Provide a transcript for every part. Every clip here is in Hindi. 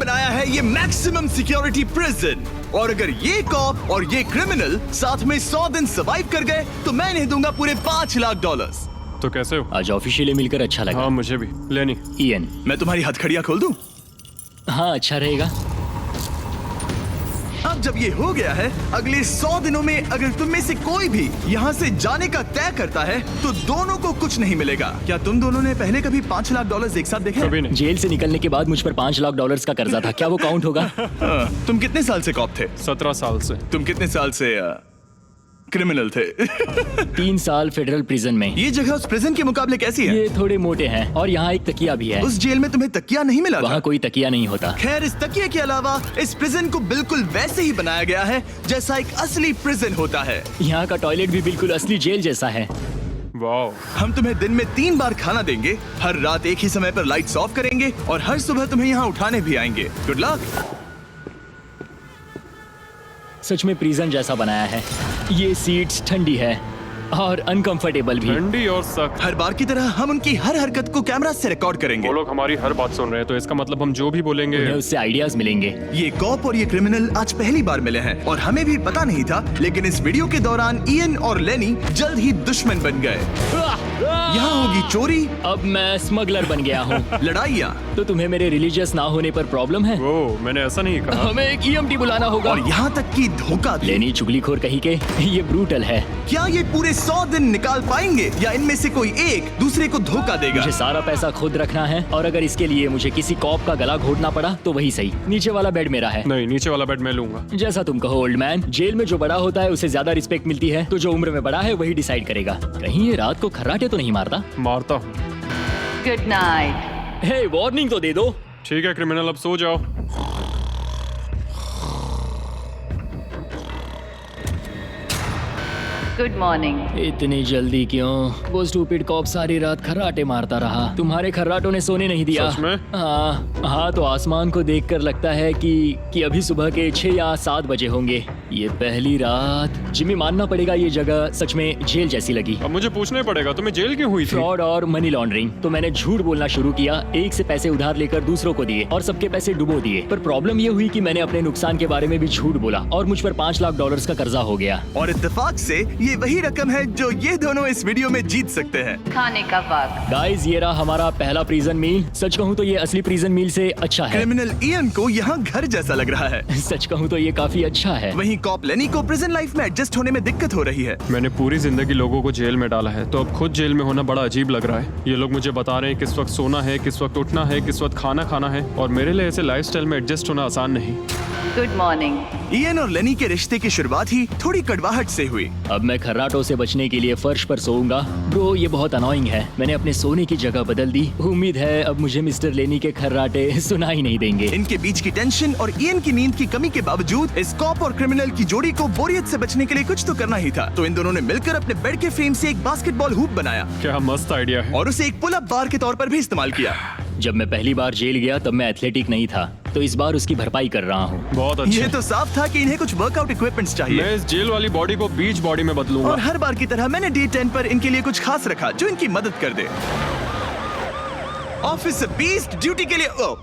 बनाया है ये मैक्सिमम सिक्योरिटी प्रिजन, और अगर ये कॉप और ये क्रिमिनल साथ में 100 दिन सर्वाइव कर गए तो मैं इन्हें दूंगा पूरे $5 लाख। तो कैसे हो? आज ऑफिशियली मिलकर अच्छा लगा। हाँ मुझे भी। लेनी ईएन। मैं तुम्हारी हथकड़ियां खोल दूं? हाँ अच्छा रहेगा। अब जब ये हो गया है, अगले 100 दिनों में अगर तुम में से कोई भी यहाँ से जाने का तय करता है तो दोनों को कुछ नहीं मिलेगा। क्या तुम दोनों ने पहले कभी $5 लाख एक साथ देखे? कभी नहीं। जेल से निकलने के बाद मुझ पर $5 लाख का कर्जा था, क्या वो काउंट होगा? तुम कितने साल से कॉप थे? 17 साल से। तुम कितने साल से क्रिमिनल थे? 3 साल फेडरल प्रिजन में। ये जगह उस प्रिजन के मुकाबले कैसी है? ये थोड़े मोटे हैं और यहाँ एक तकिया भी है। उस जेल में तुम्हें तकिया नहीं मिला था? वहाँ कोई तकिया नहीं होता। खैर, इस तकिए के अलावा इस प्रिजन को बिल्कुल वैसे ही बनाया गया है जैसा एक असली प्रिजन होता है। यहाँ का टॉयलेट भी बिल्कुल असली जेल जैसा है। वाओ। हम तुम्हें दिन में 3 बार खाना देंगे, हर रात एक ही समय पर लाइट्स ऑफ करेंगे और हर सुबह तुम्हें यहाँ उठाने भी आएंगे। Good luck. सच में प्रिजन जैसा बनाया है। ये सीट्स ठंडी है और अनकंफर्टेबल भी। ठंडी और सख्त। हर बार की तरह हम उनकी हर हरकत को कैमरा से रिकॉर्ड करेंगे। वो लोग हमारी हर बात सुन रहे हैं, तो इसका मतलब हम जो भी बोलेंगे उन्हें उससे आइडियाज मिलेंगे। ये कॉप और ये क्रिमिनल आज पहली बार मिले हैं और हमें भी पता नहीं था, लेकिन इस वीडियो के दौरान ईएन और लेनी जल्द ही दुश्मन बन गए। यहाँ होगी चोरी, अब मैं स्मगलर बन गया हूँ। लड़ाइयाँ, तो तुम्हें मेरे रिलीजियस ना होने पर प्रॉब्लम है? वो मैंने ऐसा नहीं कहा। हमें एक ईएमटी बुलाना होगा। और यहाँ तक कि धोखा भी। लेनी चुगलीखोर कहीं के, ये ब्रूटल है। क्या ये पूरे 100 दिन निकाल पाएंगे या इनमें से कोई एक दूसरे को धोखा देगा? मुझे सारा पैसा खुद रखना है और अगर इसके लिए मुझे किसी कॉप का गला घोटना पड़ा तो वही सही। नीचे वाला बेड मेरा है। नहीं, नीचे वाला बेड मैं लूंगा। जैसा तुम कहो ओल्ड मैन। जेल में जो बड़ा होता है उसे ज्यादा रिस्पेक्ट मिलती है, तो जो उम्र में बड़ा है वही डिसाइड करेगा। कहीं ये रात को खर्राटे तो नहीं मारता? मारता हूँ। Good night. हे, वार्निंग तो दे दो। ठीक है क्रिमिनल, अब सो जाओ। Good morning. इतनी जल्दी क्यों? वो स्टूपिड कॉप सारी रात खर्राटे मारता रहा। तुम्हारे खर्राटों ने सोने नहीं दिया। सच में? हाँ, तो आसमान को देखकर लगता है कि अभी सुबह के 6 या 7 बजे होंगे। ये पहली रात। जिमी, मानना पड़ेगा ये जगह सच में जेल जैसी लगी। अब मुझे पूछना पड़ेगा, तुम्हें जेल क्यों हुई थी? फ्रॉड और मनी लॉन्ड्रिंग। तो मैंने झूठ बोलना शुरू किया, एक से पैसे उधार लेकर दूसरों को दिए और सबके पैसे डुबो दिए। पर प्रॉब्लम ये हुई कि मैंने अपने नुकसान के बारे में भी झूठ बोला और मुझ पर $5 लाख का कर्जा हो गया। और इत्तेफाक से ये वही रकम है जो ये दोनों इस वीडियो में जीत सकते हैं। खाने का वक्त। गाइस, ये रहा हमारा पहला प्रिजन मील। सच कहूँ तो ये असली प्रिजन मील से अच्छा है। क्रिमिनल ईएन को यहाँ घर जैसा लग रहा है। सच कहूँ तो ये काफी अच्छा है। वहीं कॉप लेनी को प्रिजन लाइफ में एडजस्ट होने में दिक्कत हो रही है। मैंने पूरी जिंदगी लोगों को जेल में डाला है, तो अब खुद जेल में होना बड़ा अजीब लग रहा है। ये लोग मुझे बता रहे हैं किस वक्त सोना है, किस वक्त उठना है, किस वक्त खाना खाना है, और मेरे लिए ऐसे लाइफस्टाइल में एडजस्ट होना आसान नहीं। Good morning. ईएन और लेनी के रिश्ते की शुरुआत ही थोड़ी कड़वाहट से हुई। अब मैं खर्राटों से बचने के लिए फर्श पर सोऊंगा। ब्रो, ये बहुत अनोइंग है। मैंने अपने सोने की जगह बदल दी। उम्मीद है अब मुझे मिस्टर लेनी के खर्राटे सुनाई नहीं देंगे। इनके बीच की टेंशन और ईएन की नींद की कमी के बावजूद इस कॉप और क्रिमिनल की जोड़ी को बोरियत से बचने के लिए कुछ तो करना ही था। तो इन दोनों ने मिलकर अपने बेड के फ्रेम से एक बास्केटबॉल हूप बनाया क्या मस्त आइडिया है। और उसे एक पुल अप बार के तौर पर भी इस्तेमाल किया। जब मैं पहली बार जेल गया तब मैं एथलेटिक नहीं था, तो इस बार उसकी भरपाई कर रहा हूँ। बहुत अच्छा। ये तो साफ था कि इन्हें कुछ वर्कआउट इक्विपमेंट्स चाहिए। मैं इस जेल वाली बॉडी को बीच बॉडी में बदलूंगा। और हर बार की तरह मैंने डे 10 पर इनके लिए कुछ खास रखा जो इनकी मदद कर दे। ऑफिसर बीस्ट ड्यूटी के लिए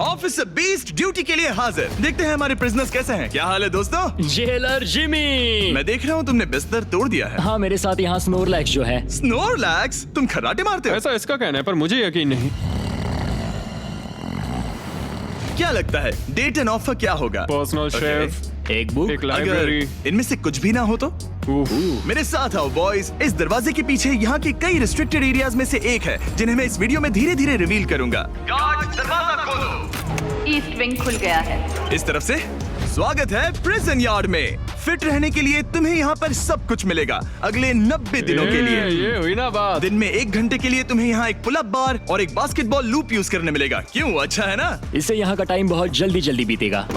ऑफिसर बीस्ट ड्यूटी के लिए हाजिर। देखते हैं हमारे प्रिजनर्स कैसे हैं। क्या हाल है दोस्तों? Jailer Jimmy. मैं देख रहा हूँ तुमने बिस्तर तोड़ दिया है। हाँ, मेरे साथ यहाँ स्नोरलैक्स जो है। स्नोरलैक्स? तुम खर्राटे मारते हो? ऐसा इसका कहना है, पर मुझे यकीन नहीं। क्या लगता है डे 10 ऑफर क्या होगा? पर्सनल शेफ, एक बुक। एक लाइब्रेरी। अगर इनमें से कुछ भी ना हो तो? मेरे साथ आओ बॉयज। इस दरवाजे के पीछे यहाँ के कई रिस्ट्रिक्टेड एरियाज में से एक है जिन्हें मैं इस वीडियो में धीरे धीरे रिवील करूंगा। गार्ड, दरवाजा खोलो। ईस्ट विंग खुल गया है। इस तरफ से स्वागत है प्रिजन यार्ड में। फिट रहने के लिए तुम्हें यहाँ पर सब कुछ मिलेगा अगले 90 दिनों के लिए। ये हुई ना बात। दिन में 1 घंटे के लिए तुम्हें यहाँ एक पुल अप बार और एक बास्केटबॉल लूप यूज करने मिलेगा। क्यों, अच्छा है ना? इससे यहाँ का टाइम बहुत जल्दी जल्दी बीतेगा।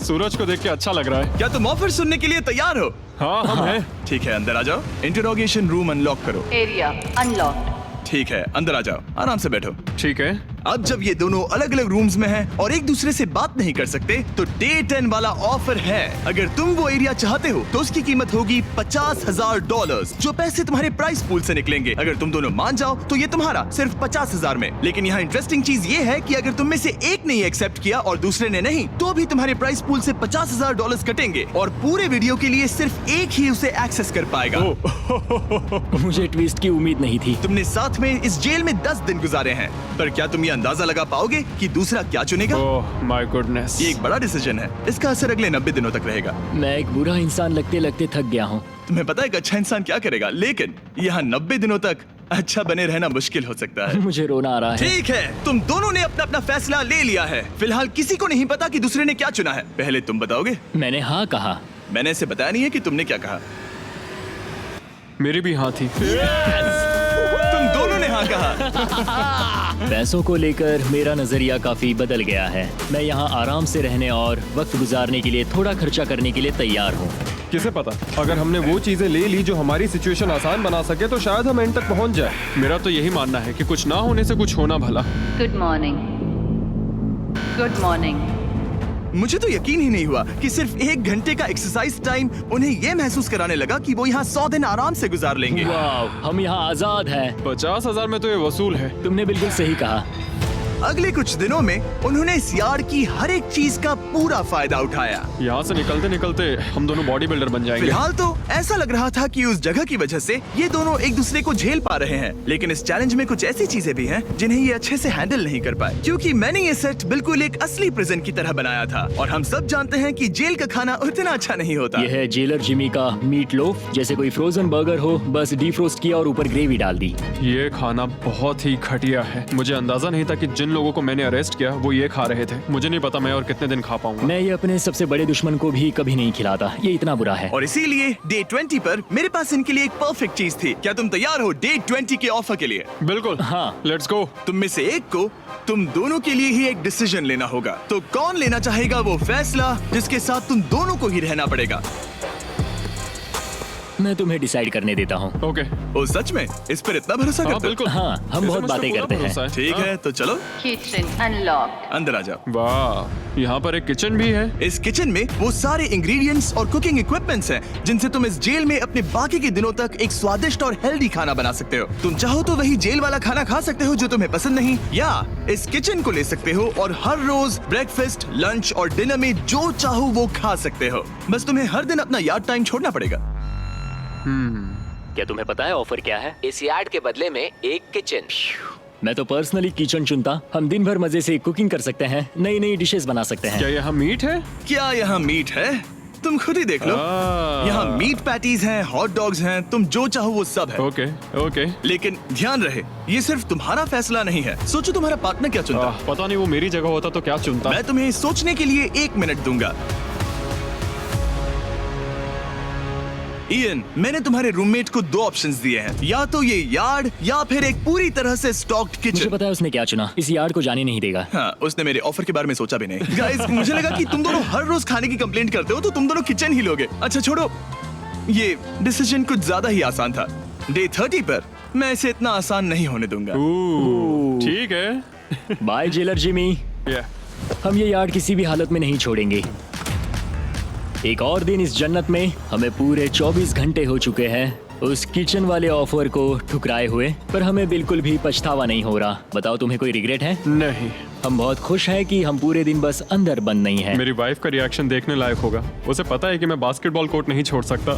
सूरज को देख के अच्छा लग रहा है। क्या तुम ऑफर सुनने के लिए तैयार हो? हाँ, हम हैं। ठीक है, अंदर आ जाओ। इंटरोगेशन रूम अनलॉक करो। Area unlocked. ठीक है, अंदर आ जाओ। आराम से बैठो। ठीक है। अब जब ये दोनों अलग अलग रूम्स में हैं और एक दूसरे से बात नहीं कर सकते, तो डे 10 वाला ऑफर है। अगर तुम वो एरिया चाहते हो तो उसकी कीमत होगी $50,000, जो पैसे तुम्हारे प्राइस पूल से निकलेंगे। अगर तुम दोनों मान जाओ तो ये तुम्हारा सिर्फ 50,000 में। लेकिन यहाँ इंटरेस्टिंग चीज ये है कि अगर तुम में से एक ने एक्सेप्ट किया और दूसरे ने नहीं, तो भी तुम्हारे प्राइस पूल से $50,000 कटेंगे और पूरे वीडियो के लिए सिर्फ एक ही उसे एक्सेस कर पाएगा। मुझे ट्विस्ट की उम्मीद नहीं थी। तुमने साथ में इस जेल में 10 दिन गुजारे हैं, पर क्या तुम ये अंदाजा लगा पाओगे कि दूसरा क्या चुनेगा? Oh my goodness. ये एक बड़ा डिसीजन है। इसका असर अगले 90 दिनों तक रहेगा। मैं एक बुरा इंसान लगते लगते थक गया हूँ। तुम्हें पता है एक अच्छा इंसान क्या करेगा, लेकिन यहाँ 90 दिनों तक अच्छा बने रहना मुश्किल हो सकता है। मुझे रोना आ रहा है। ठीक है, तुम दोनों ने अपना अपना फैसला ले लिया है। फिलहाल किसी को नहीं पता कि दूसरे ने क्या चुना है। पहले तुम बताओगे? मैंने हाँ कहा। मैंने इसे बताया नहीं है कि तुमने क्या कहा। मेरी भी हाँ थी। तुम दोनों ने हाँ कहा। पैसों को लेकर मेरा नजरिया काफी बदल गया है। मैं यहाँ आराम से रहने और वक्त गुजारने के लिए थोड़ा खर्चा करने के लिए तैयार हूँ। किसे पता, अगर हमने वो चीजें ले ली जो हमारी सिचुएशन आसान बना सके तो शायद हम एंड तक पहुंच जाए। मेरा तो यही मानना है कि कुछ ना होने से कुछ होना भला। Good morning. Good morning. मुझे तो यकीन ही नहीं हुआ कि सिर्फ 1 घंटे का एक्सरसाइज टाइम उन्हें ये महसूस कराने लगा कि वो यहाँ 100 दिन आराम से गुजार लेंगे। वाह, हम यहाँ आजाद हैं। 50,000 में तो ये वसूल है। तुमने बिल्कुल सही कहा। अगले कुछ दिनों में उन्होंने इस यार्ड की हर एक चीज का पूरा फायदा उठाया। यहाँ से निकलते निकलते हम दोनों बॉडी बिल्डर बन जाएंगे। फिलहाल तो ऐसा लग रहा था कि उस जगह की वजह से ये दोनों एक दूसरे को झेल पा रहे हैं, लेकिन इस चैलेंज में कुछ ऐसी चीजें भी हैं जिन्हें ये अच्छे से हैंडल नहीं कर पाए, क्योंकि मैंने ये सेट बिल्कुल एक असली प्रिजन की तरह बनाया था और हम सब जानते हैं कि जेल का खाना उतना अच्छा नहीं होता। यह है जेलर जिमी का मीट लोफ, जैसे कोई फ्रोजन बर्गर हो, बस डीफ्रोस्ट किया और ऊपर ग्रेवी डाल दी। ये खाना बहुत ही घटिया है। मुझे अंदाजा नहीं था कि जिन लोगों को मैंने अरेस्ट किया वो ये खा रहे थे। मुझे नहीं पता मैं और कितने दिन खा पाऊंगा। मैं ये अपने सबसे बड़े दुश्मन को भी कभी नहीं खिलाता। ये इतना बुरा है। और इसीलिए डे 20 पर मेरे पास इनके लिए एक परफेक्ट चीज थी। क्या तुम तैयार हो डे 20 के ऑफर के लिए? बिल्कुल हाँ। Let's go. तुम में से एक को तुम दोनों के लिए ही एक डिसीजन लेना होगा। तो कौन लेना चाहेगा वो फैसला जिसके साथ तुम दोनों को ही रहना पड़ेगा? मैं तुम्हें डिसाइड करने देता हूँ। ओके। ओ सच में इस पर इतना भरोसा हाँ करते हो? बिल्कुल। हाँ, हम इसे बहुत मुझ पे बातें पूरा करते हैं। भरोसा है। ठीक है, तो चलो किचन अनलॉक्ड। अंदर आ जाओ। वाह, यहाँ पर एक किचन भी है। इस किचन में वो सारे इंग्रेडिएंट्स और कुकिंग इक्विपमेंट्स हैं जिनसे तुम इस जेल में अपने बाकी के दिनों तक एक स्वादिष्ट और हेल्दी खाना बना सकते हो। तुम चाहो तो वही जेल वाला खाना खा सकते हो जो तुम्हें पसंद नहीं, या इस किचन को ले सकते हो और हर रोज ब्रेकफास्ट, लंच और डिनर में जो चाहो वो खा सकते हो। बस तुम्हें हर दिन अपना यार्ड टाइम छोड़ना पड़ेगा। क्या तुम्हें पता है ऑफर क्या है? इस यार्ड के बदले में एक किचन। मैं तो पर्सनली किचन चुनता। हम दिन भर मजे से कुकिंग कर सकते हैं, नई नई डिशेस बना सकते हैं। क्या यहाँ मीट है? क्या यहाँ मीट है? तुम खुद ही देख लो। यहाँ मीट पैटीज हैं, हॉट डॉग्स हैं, तुम जो चाहो वो सब है। Okay okay. लेकिन ध्यान रहे, ये सिर्फ तुम्हारा फैसला नहीं है। सोचो तुम्हारा पार्टनर क्या चुनता। पता नहीं वो मेरी जगह होता तो क्या चुनता। मैं तुम्हें सोचने के लिए 1 मिनट दूंगा। इयन, मैंने तुम्हारे रूममेट को 2 ऑप्शंस दिए हैं, या तो ये यार्ड या फिर एक पूरी तरह से स्टॉक्ड मुझे किचन। पता है उसने क्या चुना। इस यार्ड को जाने नहीं देगा। हाँ, उसने मेरे ऑफर के बारे में सोचा भी नहीं। गाइस, मुझे लगा कि तुम दोनों हर रोज खाने की कंप्लेंट करते हो तो तुम दोनों किचन ही लोगे। अच्छा छोड़ो, ये डिसीजन कुछ ज्यादा ही आसान था। डे 30 पर मैं इसे इतना आसान नहीं होने दूंगा। ठीक है। Bye jailer Jimmy. हम ये यार्ड किसी भी हालत में नहीं छोड़ेंगे। एक और दिन इस जन्नत में। हमें पूरे 24 घंटे हो चुके हैं उस किचन वाले ऑफर को ठुकराए हुए, पर हमें बिल्कुल भी पछतावा नहीं हो रहा। बताओ, तुम्हें कोई रिग्रेट है? नहीं। हम बहुत खुश हैं कि हम पूरे दिन बस अंदर बंद नहीं हैं। मेरी वाइफ का रिएक्शन देखने लायक होगा। उसे पता है कि मैं बास्केटबॉल कोर्ट नहीं छोड़ सकता।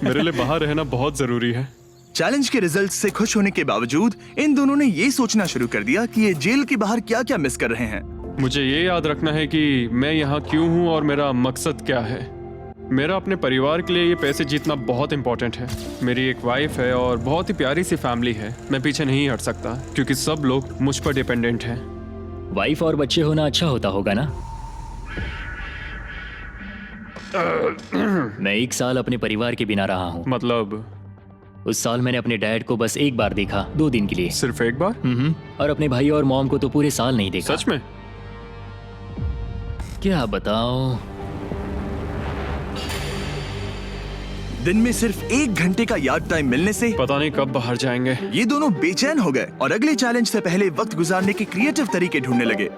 मेरे लिए बाहर रहना बहुत जरूरी है। चैलेंज के रिजल्ट से खुश होने के बावजूद इन दोनों ने ये सोचना शुरू कर दिया कि ये जेल के बाहर क्या क्या मिस कर रहे हैं। मुझे ये याद रखना है कि मैं यहाँ क्यों हूँ और मेरा मकसद क्या है। मेरा अपने परिवार के लिए ये पैसे जीतना बहुत इंपॉर्टेंट है। मेरी एक वाइफ है और बहुत ही प्यारी सी फैमिली है। मैं पीछे नहीं हट सकता क्योंकि सब लोग मुझ पर डिपेंडेंट हैं। वाइफ और बच्चे होना अच्छा होता होगा ना? मैं 1 साल अपने परिवार के बिना रहा हूँ। मतलब? उस साल मैंने अपने डैड को बस 1 बार देखा, 2 दिन के लिए। सिर्फ 1 बार? और अपने भाई और मॉम को तो पूरे साल नहीं देखा। सच में? क्या बताओ। दिन में सिर्फ 1 घंटे का यार्ड टाइम मिलने से पता नहीं कब बाहर जाएंगे। ये दोनों बेचैन हो गए और अगले चैलेंज से पहले वक्त गुजारने के क्रिएटिव तरीके ढूंढने लगे।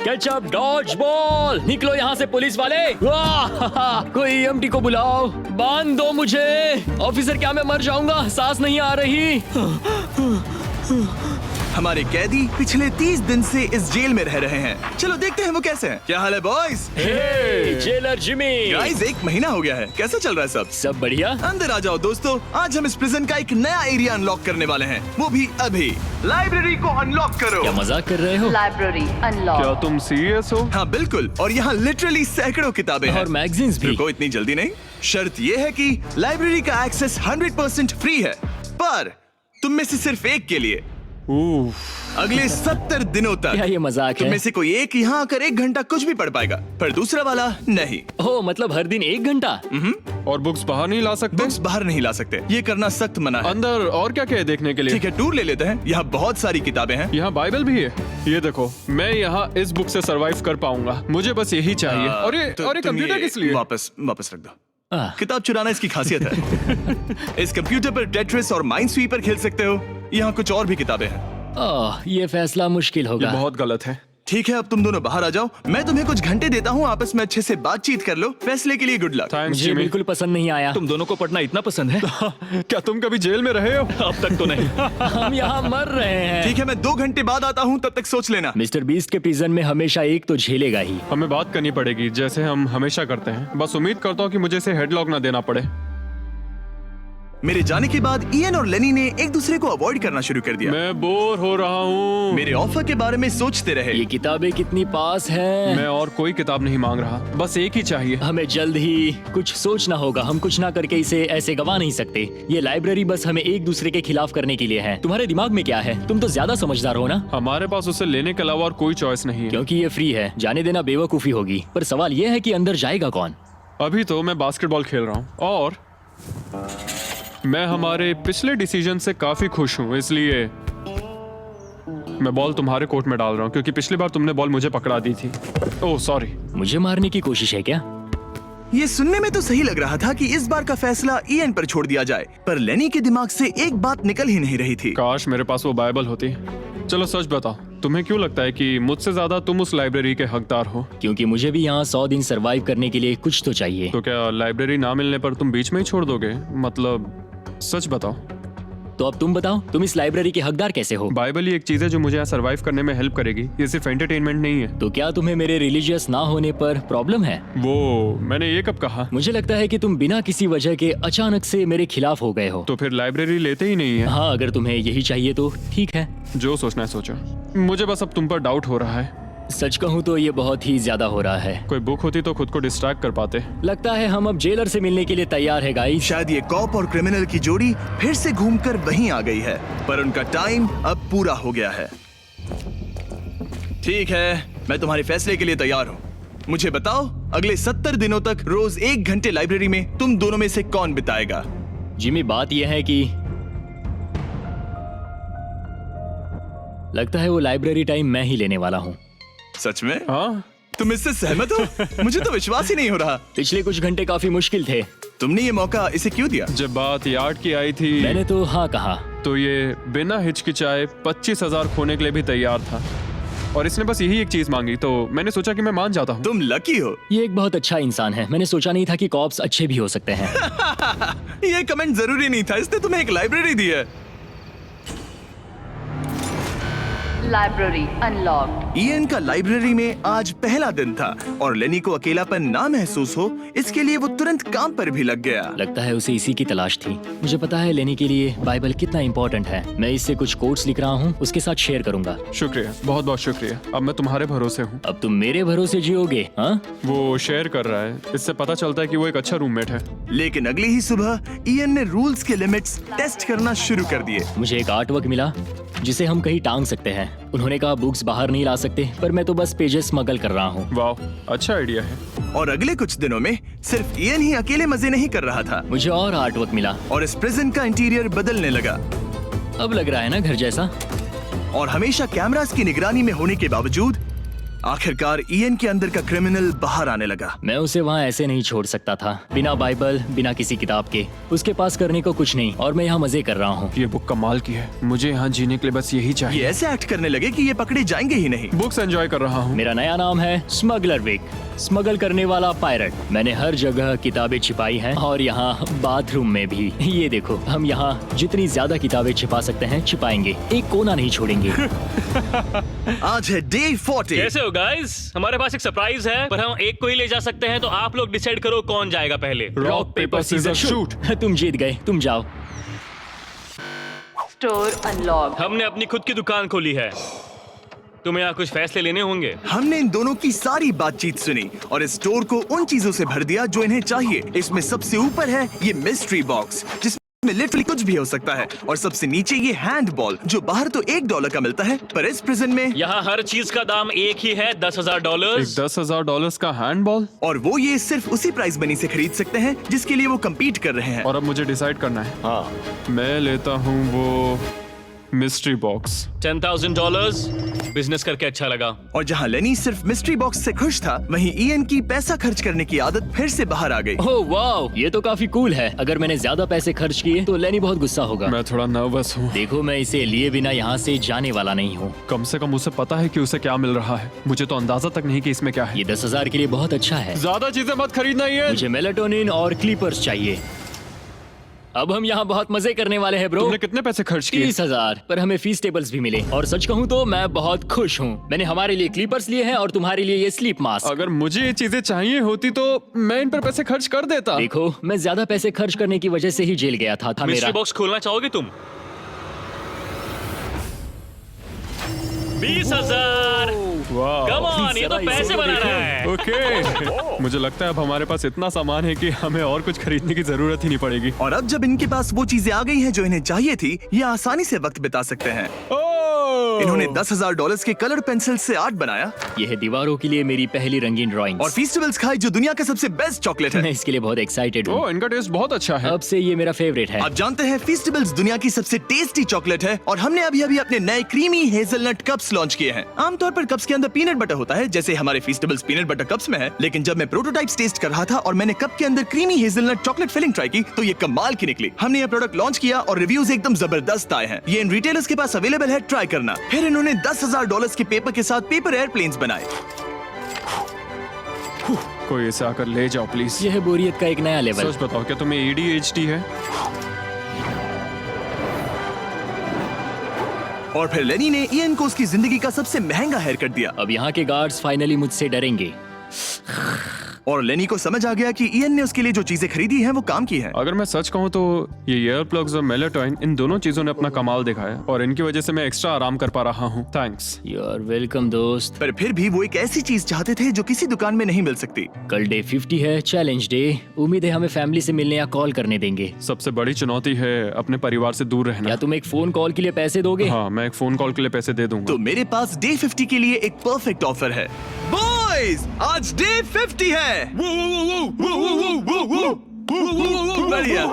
केचप डॉज बॉल, निकलो यहाँ से पुलिस वाले। वाह, कोई EMT को बुलाओ, बांध दो मुझे। ऑफिसर क्या मैं मर जाऊंगा, सांस नहीं आ रही। हमारे कैदी पिछले 30 दिन से इस जेल में रह रहे हैं। चलो देखते हैं वो कैसे हैं। क्या हाल है बॉयज? हे, जेलर जिमी। गाइस 1 महीना हो गया है, कैसा चल रहा है सब? सब बढ़िया। अंदर आ जाओ दोस्तों, आज हम इस प्रिजन का एक नया एरिया अनलॉक करने वाले हैं, वो भी अभी। लाइब्रेरी को अनलॉक करो। क्या मजाक कर रहे हो? Library क्या unlocked. तुम सीरियस हो? हाँ बिल्कुल, और यहाँ लिटरली सैकड़ों किताबें हैं और मैगजीन्स भी। रुको, इतनी जल्दी नहीं। शर्त ये है कि लाइब्रेरी का एक्सेस 100% फ्री है, पर तुम में से सिर्फ एक के लिए अगले 70 दिनों क्या तक ये मजाक तुम है? में से कोई एक यहाँ आकर 1 घंटा कुछ भी पढ़ पाएगा, पर दूसरा वाला नहीं। ओह, मतलब हर दिन 1 घंटा? और बुक्स बाहर नहीं ला सकते? बुक्स बाहर नहीं ला सकते, ये करना सख्त मना है। अंदर और क्या क्या है देखने के लिए? ठीक है, टूर ले लेते हैं। यहाँ बहुत सारी किताबें हैं। यहाँ बाइबल भी है। ये देखो, मैं यहाँ इस बुक से सरवाइव कर पाऊंगा, मुझे बस यही चाहिए। और ये तो तुम कंप्यूटर ये किस लिए? वापस रख दो। आह, किताब चुराना इसकी खासियत है। इस कंप्यूटर पर टेट्रिस और माइनस्वीपर खेल सकते हो। यहाँ कुछ और भी किताबें हैं। ओह, ये फैसला मुश्किल ये होगा। बहुत गलत है। ठीक है, अब तुम दोनों बाहर आ जाओ, मैं तुम्हें कुछ घंटे देता हूँ, आपस में अच्छे से बातचीत कर लो। फैसले के लिए गुड लक। थैंक्स मुझे जिमी। बिल्कुल पसंद नहीं आया। तुम दोनों को पढ़ना इतना पसंद है? क्या तुम कभी जेल में रहे हो? अब तक तो नहीं। हम यहाँ मर रहे हैं। ठीक है, मैं 2 घंटे बाद आता हूँ, तब तक सोच लेना। मिस्टर बीस्ट के प्रिजन में हमेशा एक तो झेलेगा ही। हमें बात करनी पड़ेगी, जैसे हम हमेशा करते हैं। बस उम्मीद करता हूँ कि मुझे इसे हेडलॉक ना देना पड़े। मेरे जाने के बाद इयन और लेनी ने एक दूसरे को अवॉइड करना शुरू कर दिया। मैं बोर हो रहा हूँ। मेरे ऑफर के बारे में सोचते रहे। ये किताबें कितनी पास हैं। मैं और कोई किताब नहीं मांग रहा, बस एक ही चाहिए। हमें जल्द ही कुछ सोचना होगा। हम कुछ ना करके इसे ऐसे गवा नहीं सकते। ये लाइब्रेरी बस हमें एक दूसरे के खिलाफ करने के लिए है। तुम्हारे दिमाग में क्या है? तुम तो ज्यादा समझदार हो ना। हमारे पास उसे लेने के अलावा और कोई चॉइस नहीं है। क्योंकि ये फ्री है, जाने देना बेवकूफी होगी। पर सवाल ये है कि अंदर जाएगा कौन? अभी तो मैं बास्केटबॉल खेल रहा हूँ और मैं हमारे पिछले डिसीजन से काफी खुश हूँ, इसलिए मैं बॉल तुम्हारे कोर्ट में डाल रहा हूँ, क्योंकि पिछली बार तुमने बॉल मुझे पकड़ा दी थी। Oh sorry. मुझे मारने की कोशिश है क्या? ये सुनने में तो सही लग रहा था कि इस बार का फैसला इयन पर छोड़ दिया जाए, पर लेनी के दिमाग से एक बात निकल ही नहीं रही थी। काश मेरे पास वो बाइबल होती। चलो सच बताओ, तुम्हें क्यों लगता है कि मुझसे ज्यादा तुम उस लाइब्रेरी के हकदार हो? क्योंकि मुझे भी यहाँ 100 दिन सरवाइव करने के लिए कुछ तो चाहिए। तो क्या लाइब्रेरी ना मिलने पर तुम बीच में ही छोड़ दोगे? मतलब सच बताओ। तो अब तुम बताओ, तुम इस लाइब्रेरी के हकदार कैसे हो? बाइबल ही एक चीज है जो मुझे यहाँ सरवाइव करने में हेल्प करेगी, ये सिर्फ एंटरटेनमेंट नहीं है। तो क्या तुम्हें मेरे रिलीजियस ना होने पर प्रॉब्लम है? वो मैंने ये कब कहा? मुझे लगता है कि तुम बिना किसी वजह के अचानक से मेरे खिलाफ हो गए हो। तो फिर लाइब्रेरी लेते ही नहीं है। हाँ, अगर तुम्हें यही चाहिए तो ठीक है। जो सोचना है सोचो, मुझे बस अब तुम पर डाउट हो रहा है। सच कहूँ तो ये बहुत ही ज्यादा हो रहा है। कोई बुक होती तो खुद को डिस्ट्रैक्ट कर पाते। लगता है हम अब जेलर से मिलने के लिए तैयार है गाइस। शायद ये कॉप और क्रिमिनल की जोड़ी फिर से घूमकर वहीं आ गई है, पर उनका टाइम अब पूरा हो गया है। ठीक है, मैं तुम्हारे फैसले के लिए तैयार हूँ। मुझे बताओ, अगले 70 दिनों तक रोज 1 घंटे लाइब्रेरी में तुम दोनों में से कौन बिताएगा? जिमी, बात यह है कि लगता है वो लाइब्रेरी टाइम मैं ही लेने वाला हूँ। सच में? हाँ, तुम इससे सहमत हो? मुझे तो विश्वास ही नहीं हो रहा। पिछले कुछ घंटे काफी मुश्किल थे। तुमने ये मौका इसे क्यों दिया? जब बात यार्ड की आई थी मैंने तो हाँ कहा। तो ये बिना हिचकिचाए 25,000 खोने के लिए भी तैयार था, और इसने बस यही एक चीज मांगी, तो मैंने सोचा कि मैं मान जाता हूँ। तुम लकी हो। ये एक बहुत अच्छा इंसान है। मैंने सोचा नहीं था कि कॉप्स अच्छे भी हो सकते हैं। ये कमेंट जरूरी नहीं था, इसने तुम्हें एक लाइब्रेरी दी है। Library unlocked. इयन का लाइब्रेरी में आज पहला दिन था और लेनी को अकेलापन ना महसूस हो, इसके लिए वो तुरंत काम पर भी लग गया। लगता है उसे इसी की तलाश थी। मुझे पता है लेने के लिए बाइबल कितना इम्पोर्टेंट है। मैं इससे कुछ कोट्स लिख रहा हूँ, उसके साथ शेयर करूंगा। शुक्रिया, बहुत बहुत शुक्रिया। अब मैं तुम्हारे भरोसे हूँ। अब तुम मेरे भरोसे जियोगे? हाँ, वो शेयर कर रहा है, इससे पता चलता है कि वो एक अच्छा रूममेट है। लेकिन अगली ही सुबह इयन ने रूल्स के लिमिट्स टेस्ट करना शुरू कर दिए। मुझे एक आर्टवर्क मिला जिसे हम कहीं टांग सकते हैं। उन्होंने कहा बुक्स बाहर नहीं ला सकते, पर मैं तो बस पेजेस स्मगल कर रहा हूँ। वाह, अच्छा आइडिया है। और अगले कुछ दिनों में सिर्फ इयन ही अकेले मजे नहीं कर रहा था, मुझे और आर्टवर्क मिला और इस प्रिजन का इंटीरियर बदलने लगा। अब लग रहा है ना घर जैसा। और हमेशा कैमरास की निगरानी में होने के बावजूद आखिरकार ईएन के अंदर का क्रिमिनल बाहर आने लगा। मैं उसे वहाँ ऐसे नहीं छोड़ सकता था, बिना बाइबल, बिना किसी किताब के। उसके पास करने को कुछ नहीं, और मैं यहाँ मजे कर रहा हूँ। ये बुक कमाल की है, मुझे यहाँ जीने के लिए बस यही ये चाहिए। ऐसे एक्ट करने लगे कि ये पकड़े जाएंगे ही नहीं। बुक्स एंजॉय कर रहा हूँ। मेरा नया नाम है स्मगलर विक, स्मगल करने वाला पायरट। मैंने हर जगह किताबें छिपाई हैं, और यहाँ बाथरूम में भी। ये देखो, हम यहाँ जितनी ज्यादा किताबें छिपा सकते हैं छिपाएंगे, एक कोना नहीं छोड़ेंगे। आज है डे 40। कैसे हो गाइस? हमारे पास एक सरप्राइज है, पर हम एक को ही ले जा सकते हैं, तो आप लोग डिसाइड करो कौन जाएगा पहले। Rock paper scissor shoot. तुम जीत गए, तुम जाओ। Store unlocked. हमने अपनी खुद की दुकान खोली है, तुम्हें यहाँ कुछ फैसले लेने होंगे। हमने इन दोनों की सारी बातचीत सुनी और इस स्टोर को उन चीजों से भर दिया जो इन्हें चाहिए। इसमें सबसे ऊपर है ये मिस्ट्री बॉक्स, जिसमें लिटरली कुछ भी हो सकता है, और सबसे नीचे ये हैंडबॉल जो बाहर तो $1 का मिलता है, पर इस प्रिजन में यहाँ हर चीज का दाम एक ही है, $10,000। एक $10,000 का हैंडबॉल। और वो ये सिर्फ उसी प्राइस मनी से खरीद सकते हैं जिसके लिए वो कम्पीट कर रहे हैं। और अब मुझे डिसाइड करना है। हाँ, मैं लेता हूँ वो मिस्ट्री बॉक्स। $10,000। बिजनेस करके अच्छा लगा। और जहाँ लेनी सिर्फ मिस्ट्री बॉक्स से खुश था, वहीं ईएन की पैसा खर्च करने की आदत फिर से बाहर आ गई। ओह वाह, ये तो काफी कूल है। अगर मैंने ज्यादा पैसे खर्च किए तो लेनी बहुत गुस्सा होगा। मैं थोड़ा नर्वस हूँ। देखो, मैं इसे लिए बिना यहाँ से जाने वाला नहीं हूँ। कम से कम उसे पता है कि उसे क्या मिल रहा है। मुझे तो अंदाजा तक नहीं कि इसमें क्या है। ये 10,000 के लिए बहुत अच्छा है। ज्यादा चीजें मत खरीदना ये। मुझे मेलाटोनिन और क्लीपर्स चाहिए। अब हम यहाँ बहुत मजे करने वाले हैं ब्रो। तुमने कितने पैसे खर्च किए? 30,000, पर हमें फीस टेबल्स भी मिले। और सच कहूँ तो मैं बहुत खुश हूँ। मैंने हमारे लिए क्लीपर्स लिए हैं और तुम्हारे लिए ये स्लीप मास्क। अगर मुझे ये चीजें चाहिए होती तो मैं इन पर पैसे खर्च कर देता। देखो, मैं ज्यादा पैसे खर्च करने की वजह से ही जेल गया था मेरा। मिस्ट्री बॉक्स खोलना चाहोगे तुम? 20,000। वाह। कम ऑन, ये तो जरा पैसे इसे बना देखो। रहा है। ओके। मुझे लगता है अब हमारे पास इतना सामान है कि हमें और कुछ खरीदने की जरूरत ही नहीं पड़ेगी। और अब जब इनके पास वो चीजें आ गई हैं जो इन्हें चाहिए थी, ये आसानी से वक्त बिता सकते हैं। इन्होंने $10,000 के कलर पेंसिल से आर्ट बनाया ये है दीवारों के लिए मेरी पहली रंगीन ड्राइंग। और फीस्टिवल्स खाई जो दुनिया का सबसे बेस्ट चॉकलेट मैं है। इसके लिए बहुत एक्साइटेड हूँ। ओह, इनका टेस्ट बहुत अच्छा है। अब से ये मेरा फेवरेट है। आप जानते हैं फीस्टिवल्स दुनिया की सबसे टेस्टी चॉकलेट है, और हमने अभी अभी अपने नए क्रीमी हेजलनट कप्स लॉन्च किए हैं। आमतौर पर कप्स के अंदर पीनट बटर होता है, जैसे हमारे फीस्टिवल्स पीनट बटर कप्स में है, लेकिन जब मैं प्रोटोटाइप्स टेस्ट कर रहा था और मैंने कप के अंदर creamy hazelnut chocolate filling try की, तो ये कमाल की निकली। हमने ये प्रोडक्ट लॉन्च किया और रिव्यूज एकदम जबरदस्त आए हैं। ये इन रिटेलर्स के पास अवेलेबल है, ट्राई करना। फिर इन्होंने $10,000 के पेपर के साथ पेपर एयरप्लेन्स बनाए। कोई इसे आकर ले जाओ प्लीज। यह है बोरियत का एक नया लेवल। सच बताओ, क्या तुम्हें ADHD है? और फिर लेनी ने ईएन को उसकी जिंदगी का सबसे महंगा हेयर कट दिया। अब यहाँ के गार्ड्स फाइनली मुझसे डरेंगे। और लेनी को समझ आ गया कि ईएन ने उसके लिए जो चीजें खरीदी हैं वो काम की हैं। अगर मैं सच कहूँ तो ये ईयर प्लग्स और मेलाटोनिन, इन दोनों चीजों ने अपना कमाल दिखाया और इनकी वजह से मैं एक्स्ट्रा आराम कर पा रहा हूँ। थैंक्स। यू आर वेलकम दोस्त। पर फिर भी वो एक ऐसी चीज चाहते थे जो किसी दुकान में नहीं मिल सकती। कल डे 50 है, चैलेंज डे। उम्मीद है हमें फैमिली से मिलने या कॉल करने देंगे। सबसे बड़ी चुनौती है अपने परिवार से दूर क्या रहना। तुम एक फोन कॉल के लिए पैसे दोगे? हाँ, मैं एक फोन कॉल के लिए पैसे दे दूंगा। तो मेरे पास डे 50 के लिए एक परफेक्ट ऑफर है। बॉयज, आज डे 50 है। बढ़िया।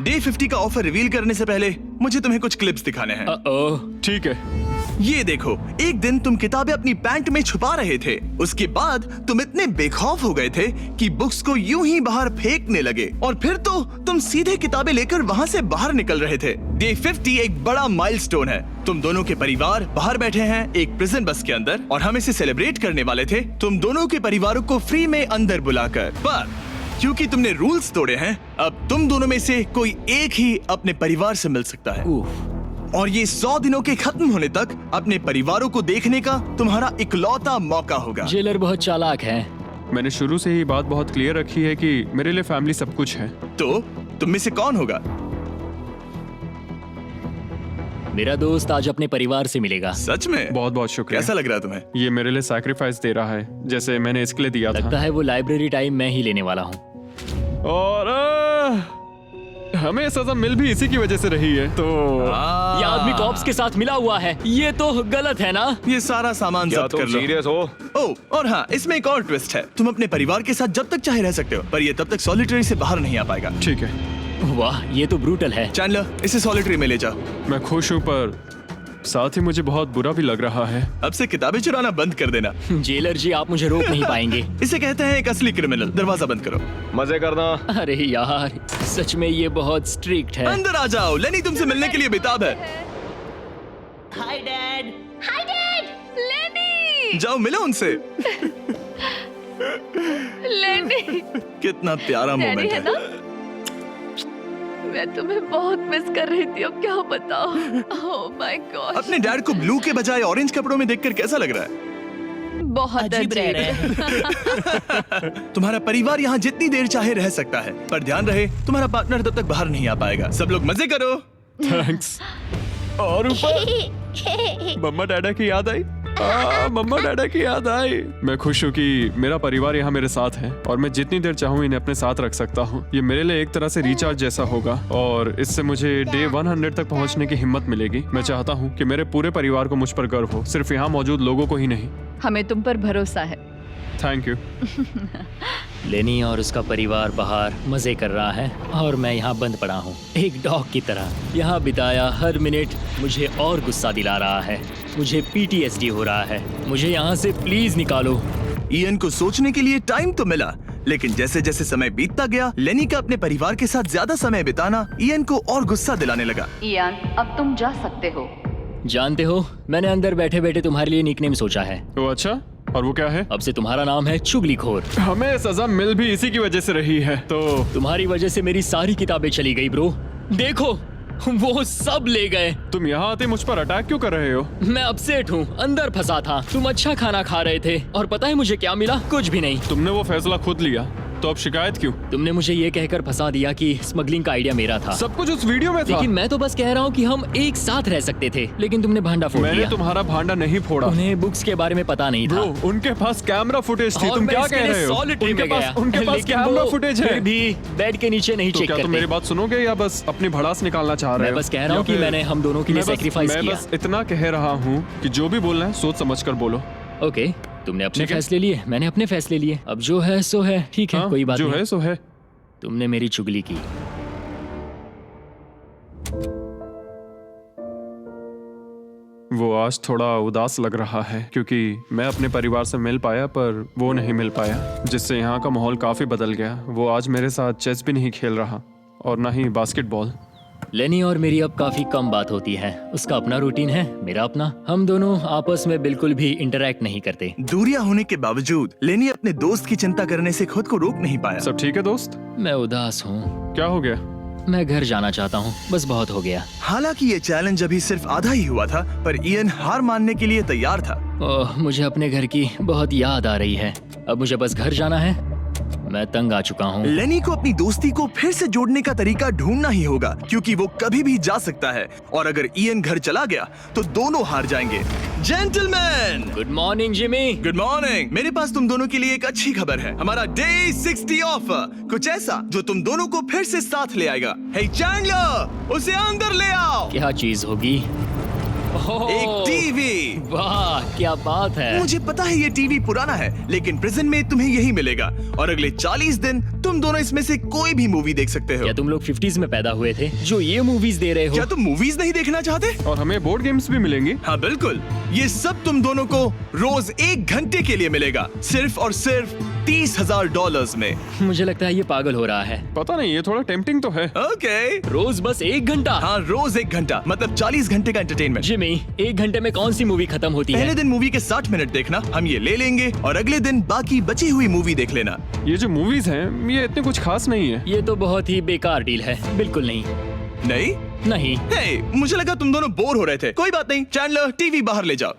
डे 50 का ऑफर रिवील करने से पहले मुझे तुम्हें कुछ क्लिप्स दिखाने हैं। ओह, ठीक है। ये देखो, एक दिन तुम किताबें अपनी पैंट में छुपा रहे थे। उसके बाद तुम इतने बेखौफ हो गए थे कि बुक्स को यूं ही बाहर फेंकने लगे, और फिर तो तुम सीधे किताबें लेकर वहां से बाहर निकल रहे थे। डे 50 एक बड़ा माइलस्टोन है। तुम दोनों के परिवार बाहर बैठे हैं एक प्रिजन बस के अंदर, और हम इसे सेलिब्रेट करने वाले थे तुम दोनों के परिवारों को फ्री में अंदर बुलाकर। पर क्योंकि तुमने रूल्स तोड़े हैं, अब तुम दोनों में से कोई एक ही अपने परिवार से मिल सकता है। और ये 100 दिनों के खत्म होने तक अपने परिवारों को देखने का तुम्हारा इकलौता मौका होगा। जेलर बहुत चालाक है। मैंने शुरू से ही बात बहुत क्लियर रखी है कि मेरे लिए फैमिली सब कुछ है। तो तुम में से कौन होगा? मेरा दोस्त आज अपने परिवार से मिलेगा। सच में? बहुत बहुत शुक्रिया। कैसा लग रहा है तुम्हें? ये मेरे लिए सैक्रिफाइस दे रहा है, जैसे मैंने इसके लिए दिया लगता था। है वो लाइब्रेरी टाइम मैं ही लेने वाला हूँ। और हमें सजा मिल भी इसी की वजह से रही है। तो ये आदमी कॉप्स के साथ मिला हुआ है। ये तो गलत है ना? ये सारा सामान जब्त कर लो। सीरियस हो? ओह, और हाँ, इसमें एक और ट्विस्ट है। तुम अपने परिवार के साथ जब तक चाहे रह सकते हो, पर ये तब तक सॉलिटरी से बाहर नहीं आ पाएगा। ठीक है। वाह, ये तो ब्रूटल है। चैंडलर, इसे सॉलिटरी में ले जाओ। मैं खुश हूँ, पर साथ ही मुझे बहुत बुरा भी लग रहा है। अब से किताबें चुराना बंद कर देना। जेलर जी, आप मुझे रोक नहीं पाएंगे। इसे कहते हैं एक असली क्रिमिनल। दरवाजा बंद करो। मजे करना। अरे यार, सच में ये बहुत स्ट्रिक्ट है। अंदर आ जाओ, लेनी तुमसे मिलने के लिए बेताब है। हाय डैड, लेनी। जाओ मिलो उनसे। लेनी, कितना प्यारा डैडी मोमेंट है है। ना? मैं तुम्हें बहुत मिस कर रही थी, अब क्या बताओ। ओह माय गॉड, अपने डैड को ब्लू के बजाय ऑरेंज कपड़ों में देखकर कैसा लग रहा है? बहुत अजीब रह रहे अजीब। तुम्हारा परिवार यहाँ जितनी देर चाहे रह सकता है, पर ध्यान रहे तुम्हारा पार्टनर तब तक बाहर नहीं आ पाएगा। सब लोग मजे करो। थैंक्स। और ऊपर मम्मा डैडा की याद आई। मम्मा डैडा की याद आई। मैं खुश हूँ कि मेरा परिवार यहाँ मेरे साथ है और मैं जितनी देर चाहूँ इन्हें अपने साथ रख सकता हूँ। ये मेरे लिए एक तरह से रिचार्ज जैसा होगा और इससे मुझे डे 100 तक पहुँचने की हिम्मत मिलेगी। मैं चाहता हूँ कि मेरे पूरे परिवार को मुझ पर गर्व हो, सिर्फ यहाँ मौजूद लोगों को ही नहीं। हमें तुम पर भरोसा है। Thank you. लेनी और उसका परिवार बाहर मजे कर रहा है और मैं यहाँ बंद पड़ा हूँ, एक डॉग की तरह। यहाँ बिताया हर मिनट मुझे और गुस्सा दिला रहा है। मुझे PTSD हो रहा है। मुझे यहाँ से प्लीज निकालो। इयन को सोचने के लिए टाइम तो मिला, लेकिन जैसे जैसे समय बीतता गया, लेनी का अपने परिवार के साथ ज्यादा समय बिताना इयन को और गुस्सा दिलाने लगा। इयान, अब तुम जा सकते हो। जानते हो, मैंने अंदर बैठे बैठे तुम्हारे लिए निकनेम सोचा है। तो अच्छा, और वो क्या है? अब से तुम्हारा नाम है चुगलीखोर। हमें सजा मिल भी इसी की वजह से रही है। तो तुम्हारी वजह से मेरी सारी किताबें चली गई ब्रो। देखो, वो सब ले गए। तुम यहाँ आते मुझ पर अटैक क्यों कर रहे हो? मैं अपसेट हूँ, अंदर फंसा था। तुम अच्छा खाना खा रहे थे और पता है मुझे क्या मिला? कुछ भी नहीं। तुमने वो फैसला खुद लिया, तो अब शिकायत क्यों? तुमने मुझे ये कहकर फंसा दिया कि स्मगलिंग का आइडिया मेरा था। सब कुछ उस वीडियो में था। लेकिन मैं तो बस कह रहा हूँ कि हम एक साथ रह सकते थे, लेकिन तुमने भांडा फोड़ मैंने दिया। तुम्हारा भांडा नहीं फोड़ा। उन्हें बुक्स के बारे में पता नहीं था। ब्रो, उनके पास कैमरा फुटेज थी। और तुम मैं क्या इसके कह लिए रहे हो? solitary में गया। उनके पास लेकिन कैमरा वो फुटेज है। फिर भी बेड के नीचे नहीं तो चेक क्या तुम करते। मेरी बात सुनोगे या बस अपनी भड़ास निकालना चाह रहे हो? मैं बस कह रहा हूँ या कि फिर- मैंने हम दोनों के लिए सैक्रिफाइस मैं किया। बस इतना कह रहा हूँ कि जो भी बोलना है सोच समझ कर बोलो। ओके, तुमने अपने ठीक है। फैसले लिए, मैंने अपने फैसले लिए। अब जो है सो है, ठीक है, हाँ, कोई बात जो नहीं। है सो है। तुमने मेरी चुगली की। वो आज थोड़ा उदास लग रहा है क्योंकि मैं अपने परिवार से मिल पाया पर वो नहीं मिल पाया, जिससे यहाँ का माहौल काफी बदल गया। वो आज मेरे साथ चेस भी नहीं खेल रहा और ना ही बास्केटबॉल। लेनी और मेरी अब काफी कम बात होती है। उसका अपना रूटीन है, मेरा अपना। हम दोनों आपस में बिल्कुल भी इंटरैक्ट नहीं करते। दूरियां होने के बावजूद लेनी अपने दोस्त की चिंता करने से खुद को रोक नहीं पाया। सब ठीक है दोस्त? मैं उदास हूँ। क्या हो गया? मैं घर जाना चाहता हूँ, बस बहुत हो गया। हालांकि ये चैलेंज अभी सिर्फ आधा ही हुआ था, पर इयन हार मानने के लिए तैयार था। ओह, मुझे अपने घर की बहुत याद आ रही है। अब मुझे बस घर जाना है। मैं तंग आ चुका हूँ। लेनी को अपनी दोस्ती को फिर से जोड़ने का तरीका ढूंढना ही होगा, क्योंकि वो कभी भी जा सकता है और अगर इयन घर चला गया तो दोनों हार जाएंगे। Gentleman, good morning Jimmy. Good morning. मेरे पास तुम दोनों के लिए एक अच्छी खबर है। हमारा डे 60 ऑफर, कुछ ऐसा जो तुम दोनों को फिर से साथ ले आएगा। हे चैंडलर, उसे अंदर ले आओ। क्या चीज होगी? ओह, एक टीवी। वाह, क्या बात है। मुझे पता है ये टीवी पुराना है, लेकिन प्रिजन में तुम्हें यही मिलेगा और अगले 40 दिन तुम दोनों इसमें से कोई भी मूवी देख सकते हो। क्या तुम लोग 50s में पैदा हुए थे जो ये मूवीज दे रहे हो? क्या तुम मूवीज नहीं देखना चाहते? और हमें बोर्ड गेम्स भी मिलेंगी। हाँ बिल्कुल, ये सब तुम दोनों को रोज 1 घंटे के लिए मिलेगा, सिर्फ और सिर्फ $30,000 में। मुझे लगता है ये पागल हो रहा है। पता नहीं, ये थोड़ा टेम्पटिंग तो है। ओके, रोज बस 1 घंटा? हाँ रोज 1 घंटा, मतलब 40 घंटे का एंटरटेनमेंट। जिमी, 1 घंटे में कौन सी मूवी खत्म होती पहले है? दिन मूवी के 60 मिनट देखना, हम ये ले लेंगे और अगले दिन बाकी बची हुई मूवी देख लेना। ये जो मूवीज हैं ये इतने कुछ खास नहीं है। ये तो बहुत ही बेकार डील है। बिल्कुल नहीं। नहीं नहीं। हे, मुझे लगा तुम दोनों बोर हो रहे थे। कोई बात नहीं, चैंडलर टीवी बाहर ले जाओ।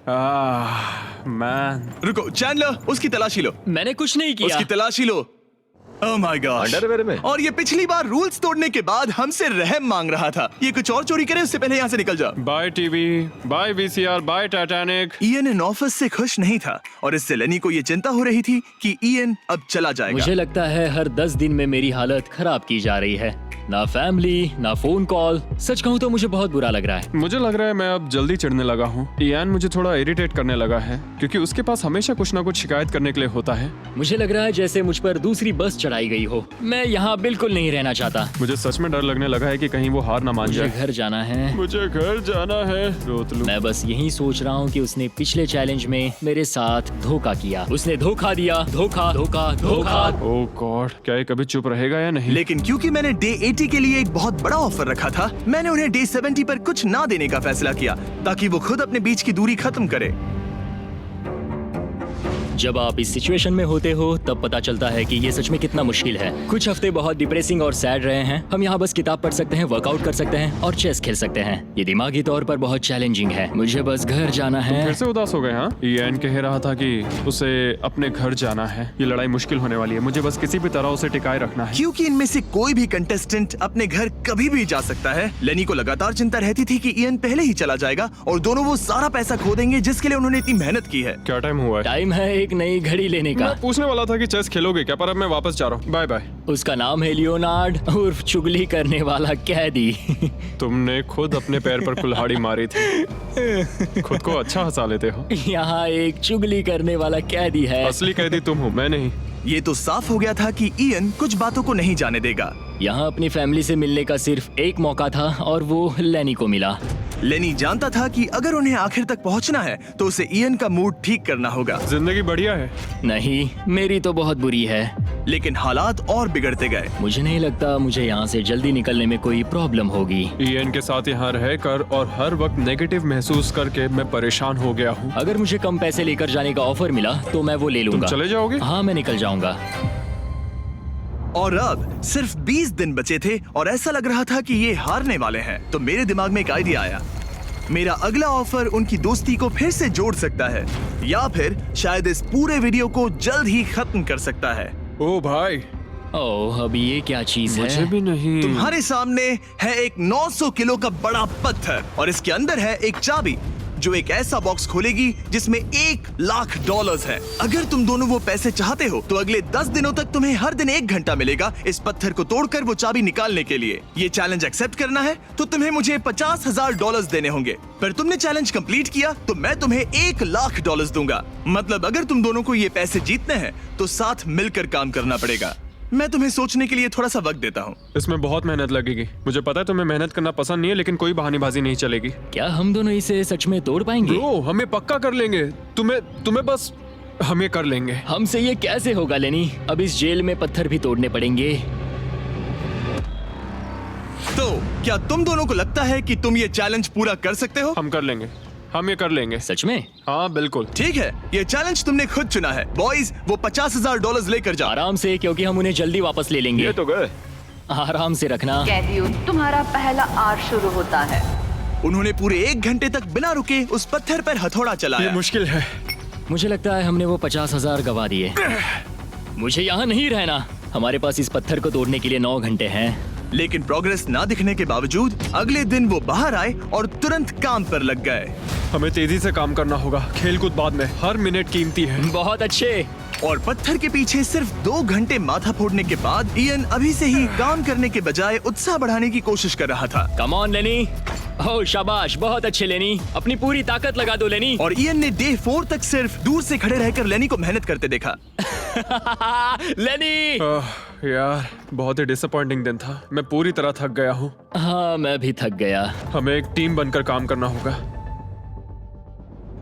मैन, रुको चैंडलर, उसकी तलाशी लो। मैंने कुछ नहीं किया। उसकी तलाशी लो। Oh my gosh! अंडरवेयर में? और ये पिछली बार रूल्स तोड़ने के बाद हमसे रहम मांग रहा था। ये कुछ और चोरी करे उससे पहले यहाँ से निकल जा। Bye TV, bye VCR, bye Titanic. Ian इन ऑफिस से खुश नहीं था और इससे लेनी को ये चिंता हो रही थी कि इयन अब चला जाएगा। मुझे लगता है हर 10 दिन में मेरी हालत खराब की जा रही है। ना फैमिली, ना फोन कॉल। सच कहूँ तो मुझे बहुत बुरा लग रहा है। मुझे लग रहा है मैं अब जल्दी चिढ़ने लगा हूँ। इयान मुझे थोड़ा इरिटेट करने लगा है क्योंकि उसके पास हमेशा कुछ ना कुछ शिकायत करने के लिए होता है। मुझे लग रहा है जैसे मुझ पर दूसरी बस चढ़ाई गई हो। मैं यहाँ बिल्कुल नहीं रहना चाहता। मुझे सच में डर लगने लगा है कि कहीं वो हार ना मान मुझे जाए। घर जाना है। मुझे घर जाना है। रोतलू। मैं बस यही सोच रहा हूँ कि उसने पिछले चैलेंज में मेरे साथ धोखा किया। उसने धोखा दिया। धोखा धोखा धोखा। ओह गॉड, क्या ये कभी चुप रहेगा या नहीं? लेकिन क्योंकि मैंने डे 80 के लिए एक बहुत बड़ा ऑफर रखा था, मैंने उन्हें डे 70 पर कुछ ना देने का फैसला किया ताकि वो खुद अपने बीच की दूरी खत्म करे। जब आप इस सिचुएशन में होते हो तब पता चलता है कि ये सच में कितना मुश्किल है। कुछ हफ्ते बहुत डिप्रेसिंग और सैड रहे हैं। हम यहाँ बस किताब पढ़ सकते हैं, वर्कआउट कर सकते हैं और चेस खेल सकते हैं। ये दिमागी तौर पर बहुत चैलेंजिंग है। मुझे बस घर जाना है। फिर से उदास हो गए? हाँ, इयान कह रहा था कि उसे अपने घर जाना है। ये लड़ाई मुश्किल होने वाली है। मुझे बस किसी भी तरह उसे टिकाए रखना है। क्योंकि इनमें से कोई भी कंटेस्टेंट अपने घर कभी भी जा सकता है। लेनी को लगातार चिंता रहती थी कि इयान पहले ही चला जाएगा और दोनों वो सारा पैसा खो देंगे जिसके लिए उन्होंने इतनी मेहनत की है। क्या टाइम हुआ है? टाइम है एक नई घड़ी लेने का। मैं पूछने वाला था कि चेस खेलोगे क्या, पर अब मैं वापस जा रहा हूँ। Bye bye. उसका नाम है लियोनार्ड उर्फ चुगली करने वाला कैदी। तुमने खुद अपने पैर पर कुल्हाड़ी मारी थी। खुद को अच्छा हंसा लेते हो। यहाँ एक चुगली करने वाला कैदी है। असली कैदी तुम हो, मैं नहीं। ये तो साफ हो गया था कि इयन कुछ बातों को नहीं जाने देगा। यहाँ अपनी फैमिली से मिलने का सिर्फ एक मौका था और वो लेनी को मिला। लेनी जानता था कि अगर उन्हें आखिर तक पहुंचना है तो उसे इयन का मूड ठीक करना होगा। जिंदगी बढ़िया है। नहीं, मेरी तो बहुत बुरी है। लेकिन हालात और बिगड़ते गए। मुझे नहीं लगता मुझे यहाँ से जल्दी निकलने में कोई प्रॉब्लम होगी। इयान के साथ यहाँ रहकर और हर वक्त नेगेटिव महसूस करके मैं परेशान हो गया हूँ। अगर मुझे कम पैसे लेकर जाने का ऑफर मिला तो मैं वो ले लूंगा। चले जाओगे? हाँ, मैं निकल जाऊंगा। और अब सिर्फ 20 दिन बचे थे और ऐसा लग रहा था कि ये हारने वाले हैं। तो मेरे दिमाग में एक आइडिया आया। मेरा अगला ऑफर उनकी दोस्ती को फिर से जोड़ सकता है या फिर शायद इस पूरे वीडियो को जल्द ही खत्म कर सकता है। ओ भाई, ओह, अब ये क्या चीज मुझे है? भी नहीं। तुम्हारे सामने है एक 900 किलो का बड़ा पत्थर और इसके अंदर है एक चाबी जो एक ऐसा बॉक्स खोलेगी जिसमें $1,00,000 है। अगर तुम दोनों वो पैसे चाहते हो तो अगले 10 दिनों तक तुम्हें हर दिन 1 घंटा मिलेगा इस पत्थर को तोड़कर वो चाबी निकालने के लिए। ये चैलेंज एक्सेप्ट करना है तो तुम्हें मुझे $50,000 देने होंगे, पर तुमने चैलेंज कंप्लीट किया तो मैं तुम्हें $1,00,000 दूंगा। मतलब अगर तुम दोनों को ये पैसे जीतने हैं तो साथ मिलकर काम करना पड़ेगा। मैं तुम्हें सोचने के लिए थोड़ा सा वक्त देता हूँ। इसमें बहुत मेहनत लगेगी। मुझे पता है तुम्हें मेहनत करना पसंद नहीं है, लेकिन कोई बहानेबाजी नहीं चलेगी। क्या हम दोनों इसे सच में तोड़ पाएंगे? ब्रो, हमें पक्का कर लेंगे। तुम्हें बस हम ये कर लेंगे। हमसे ये कैसे होगा लेनी? अब इस जेल में पत्थर भी तोड़ने पड़ेंगे। तो क्या तुम दोनों को लगता है कि तुम ये चैलेंज पूरा कर सकते हो? हम कर लेंगे। हम ये कर लेंगे। सच में? हाँ बिल्कुल। ठीक है, ये चैलेंज तुमने खुद चुना है। बॉयज, वो $50,000 लेकर जाओ। आराम से, क्योंकि हम उन्हें जल्दी वापस ले लेंगे। ये तो गए। आराम से रखना। कैदियों, तुम्हारा पहला आर शुरू होता है। उन्होंने पूरे 1 घंटे तक बिना रुके उस पत्थर पर हथौड़ा ये चलाया। मुश्किल है। मुझे लगता है हमने वो 50,000 गवा दिए। मुझे यहाँ नहीं रहना। हमारे पास इस पत्थर को तोड़ने के लिए 9 घंटे हैं। लेकिन प्रोग्रेस ना दिखने के बावजूद अगले दिन वो बाहर आए और तुरंत काम पर लग गए। हमें तेजी से काम करना होगा। खेलकूद बाद में, हर मिनट कीमती है। बहुत अच्छे। और पत्थर के पीछे सिर्फ 2 घंटे माथा फोड़ने के बाद इयन अभी से ही काम करने के बजाय उत्साह बढ़ाने की कोशिश कर रहा था। कम ऑन लेनी। ओह शाबाश, बहुत अच्छे लेनी। अपनी पूरी ताकत लगा दो लेनी। और इयन ने डे 4 तक सिर्फ दूर से खड़े रहकर लेनी को मेहनत करते देखा। लेनी। यार, बहुत ही डिसअपॉइंटिंग दिन था। मैं पूरी तरह थक गया हूँ। हाँ, मैं भी थक गया। हमें एक टीम बनकर काम करना होगा।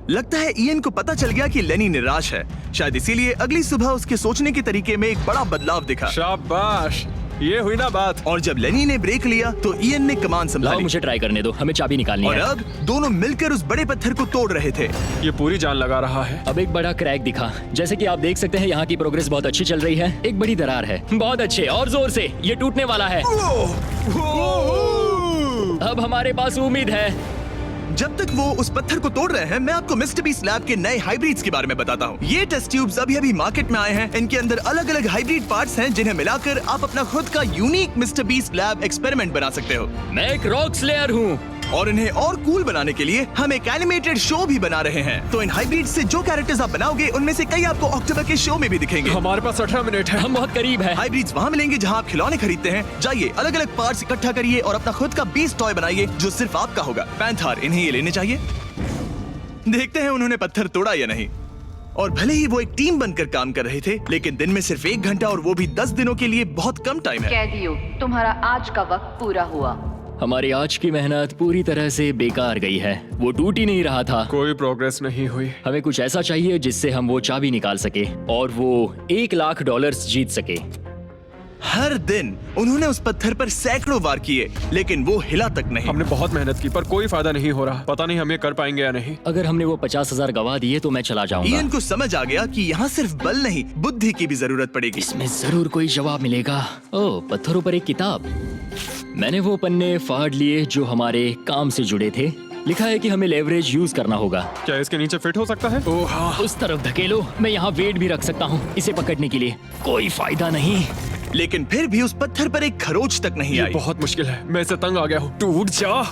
लगता है इयन को पता चल गया कि लेनी निराश है। शायद इसीलिए अगली सुबह उसके सोचने के तरीके में एक बड़ा बदलाव दिखा। शाबाश, ये हुई ना बात। और जब लेनी ने ब्रेक लिया तो इयन ने कमान लाओ, संभाली। मुझे ट्राई करने दो। हमें चाबी निकालनी और है। अब दोनों मिलकर उस बड़े पत्थर को तोड़ रहे थे। ये पूरी जान लगा रहा है। अब एक बड़ा क्रैक दिखा। जैसे कि आप देख सकते हैं, यहाँ की प्रोग्रेस बहुत अच्छी चल रही है। एक बड़ी दरार है। बहुत अच्छे, और जोर से। ये टूटने वाला है। अब हमारे पास उम्मीद है। जब तक वो उस पत्थर को तोड़ रहे हैं, मैं आपको मिस्टर बीस्ट लैब के नए हाइब्रिड्स के बारे में बताता हूँ। ये टेस्ट ट्यूब्स अभी मार्केट में आए हैं। इनके अंदर अलग अलग हाइब्रिड पार्ट्स हैं जिन्हें मिलाकर आप अपना खुद का unique mister beast lab experiment बना सकते हो। मैं एक रॉक स्लेयर हूँ। और इन्हें और कूल बनाने के लिए हम एक एनिमेटेड शो भी बना रहे हैं। तो इन हाइब्रिड से जो कैरेक्टर्स आप बनाओगे उनमें से कई आपको अक्टूबर के शो में भी दिखेंगे। हमारे पास 18 मिनट है। हम बहुत करीब है। हाइब्रिड्स वहाँ मिलेंगे जहाँ आप खिलौने खरीदते हैं। जाइए अलग अलग पार्ट्स इकट्ठा करिए और अपना खुद का बीस्ट टॉय बनाइए जो सिर्फ आपका होगा। पैंथर, इन्हें ये लेने चाहिए। देखते हैं उन्होंने पत्थर तोड़ा या नहीं। और भले ही वो एक टीम बनकर काम कर रहे थे, लेकिन दिन में सिर्फ 1 घंटा और वो भी 10 दिनों के लिए बहुत कम टाइम है। कैदियों, तुम्हारा आज का वक्त पूरा हुआ। हमारी आज की मेहनत पूरी तरह से बेकार गई है। वो टूट ही नहीं रहा था। कोई प्रोग्रेस नहीं हुई। हमें कुछ ऐसा चाहिए जिससे हम वो चाबी निकाल सके और वो $1 लाख जीत सके। हर दिन उन्होंने उस पत्थर पर सैकड़ों वार किए, लेकिन वो हिला तक नहीं। हमने बहुत मेहनत की पर कोई फायदा नहीं हो रहा। पता नहीं हम ये कर पाएंगे या नहीं। अगर हमने वो 50,000 गवा दिए तो मैं चला जाऊंगा। इयन को समझ आ गया कि यहाँ सिर्फ बल नहीं, बुद्धि की भी जरूरत पड़ेगी। इसमें जरूर कोई जवाब मिलेगा। ओह, पत्थरों पर एक किताब। मैंने वो पन्ने फाड़ लिए जो हमारे काम से जुड़े थे। लिखा है कि हमें लेवरेज यूज करना होगा। क्या इसके नीचे फिट हो सकता है? ओह हाँ। उस तरफ धकेलो। मैं यहाँ वेट भी रख सकता हूँ इसे पकड़ने के लिए। कोई फायदा नहीं। लेकिन फिर भी उस पत्थर पर एक खरोच तक नहीं ये आई। बहुत मुश्किल है। मैं इससे तंग आ गया हूँ। टूट जा।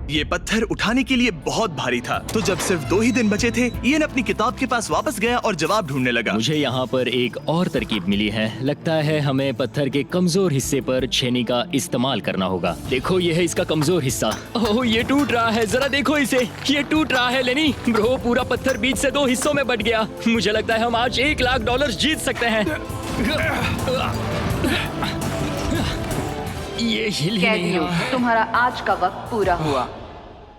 ये पत्थर उठाने के लिए बहुत भारी था। तो जब सिर्फ 2 ही दिन बचे थे, इयन अपनी किताब के पास वापस गया और जवाब ढूंढने लगा। मुझे यहाँ पर एक और तरकीब मिली है। लगता है हमें पत्थर के कमजोर हिस्से पर छेनी का इस्तेमाल करना होगा। देखो, ये है इसका कमजोर हिस्सा। ओह, ये टूट रहा है। जरा देखो इसे। ये टूट रहा है लेनी। ब्रो, पूरा पत्थर बीच से 2 हिस्सों में बट गया। मुझे लगता है हम आज $1 लाख जीत सकते हैं। ये हिल ही नहीं कैदियों, रहा। तुम्हारा आज का वक्त पूरा हुआ।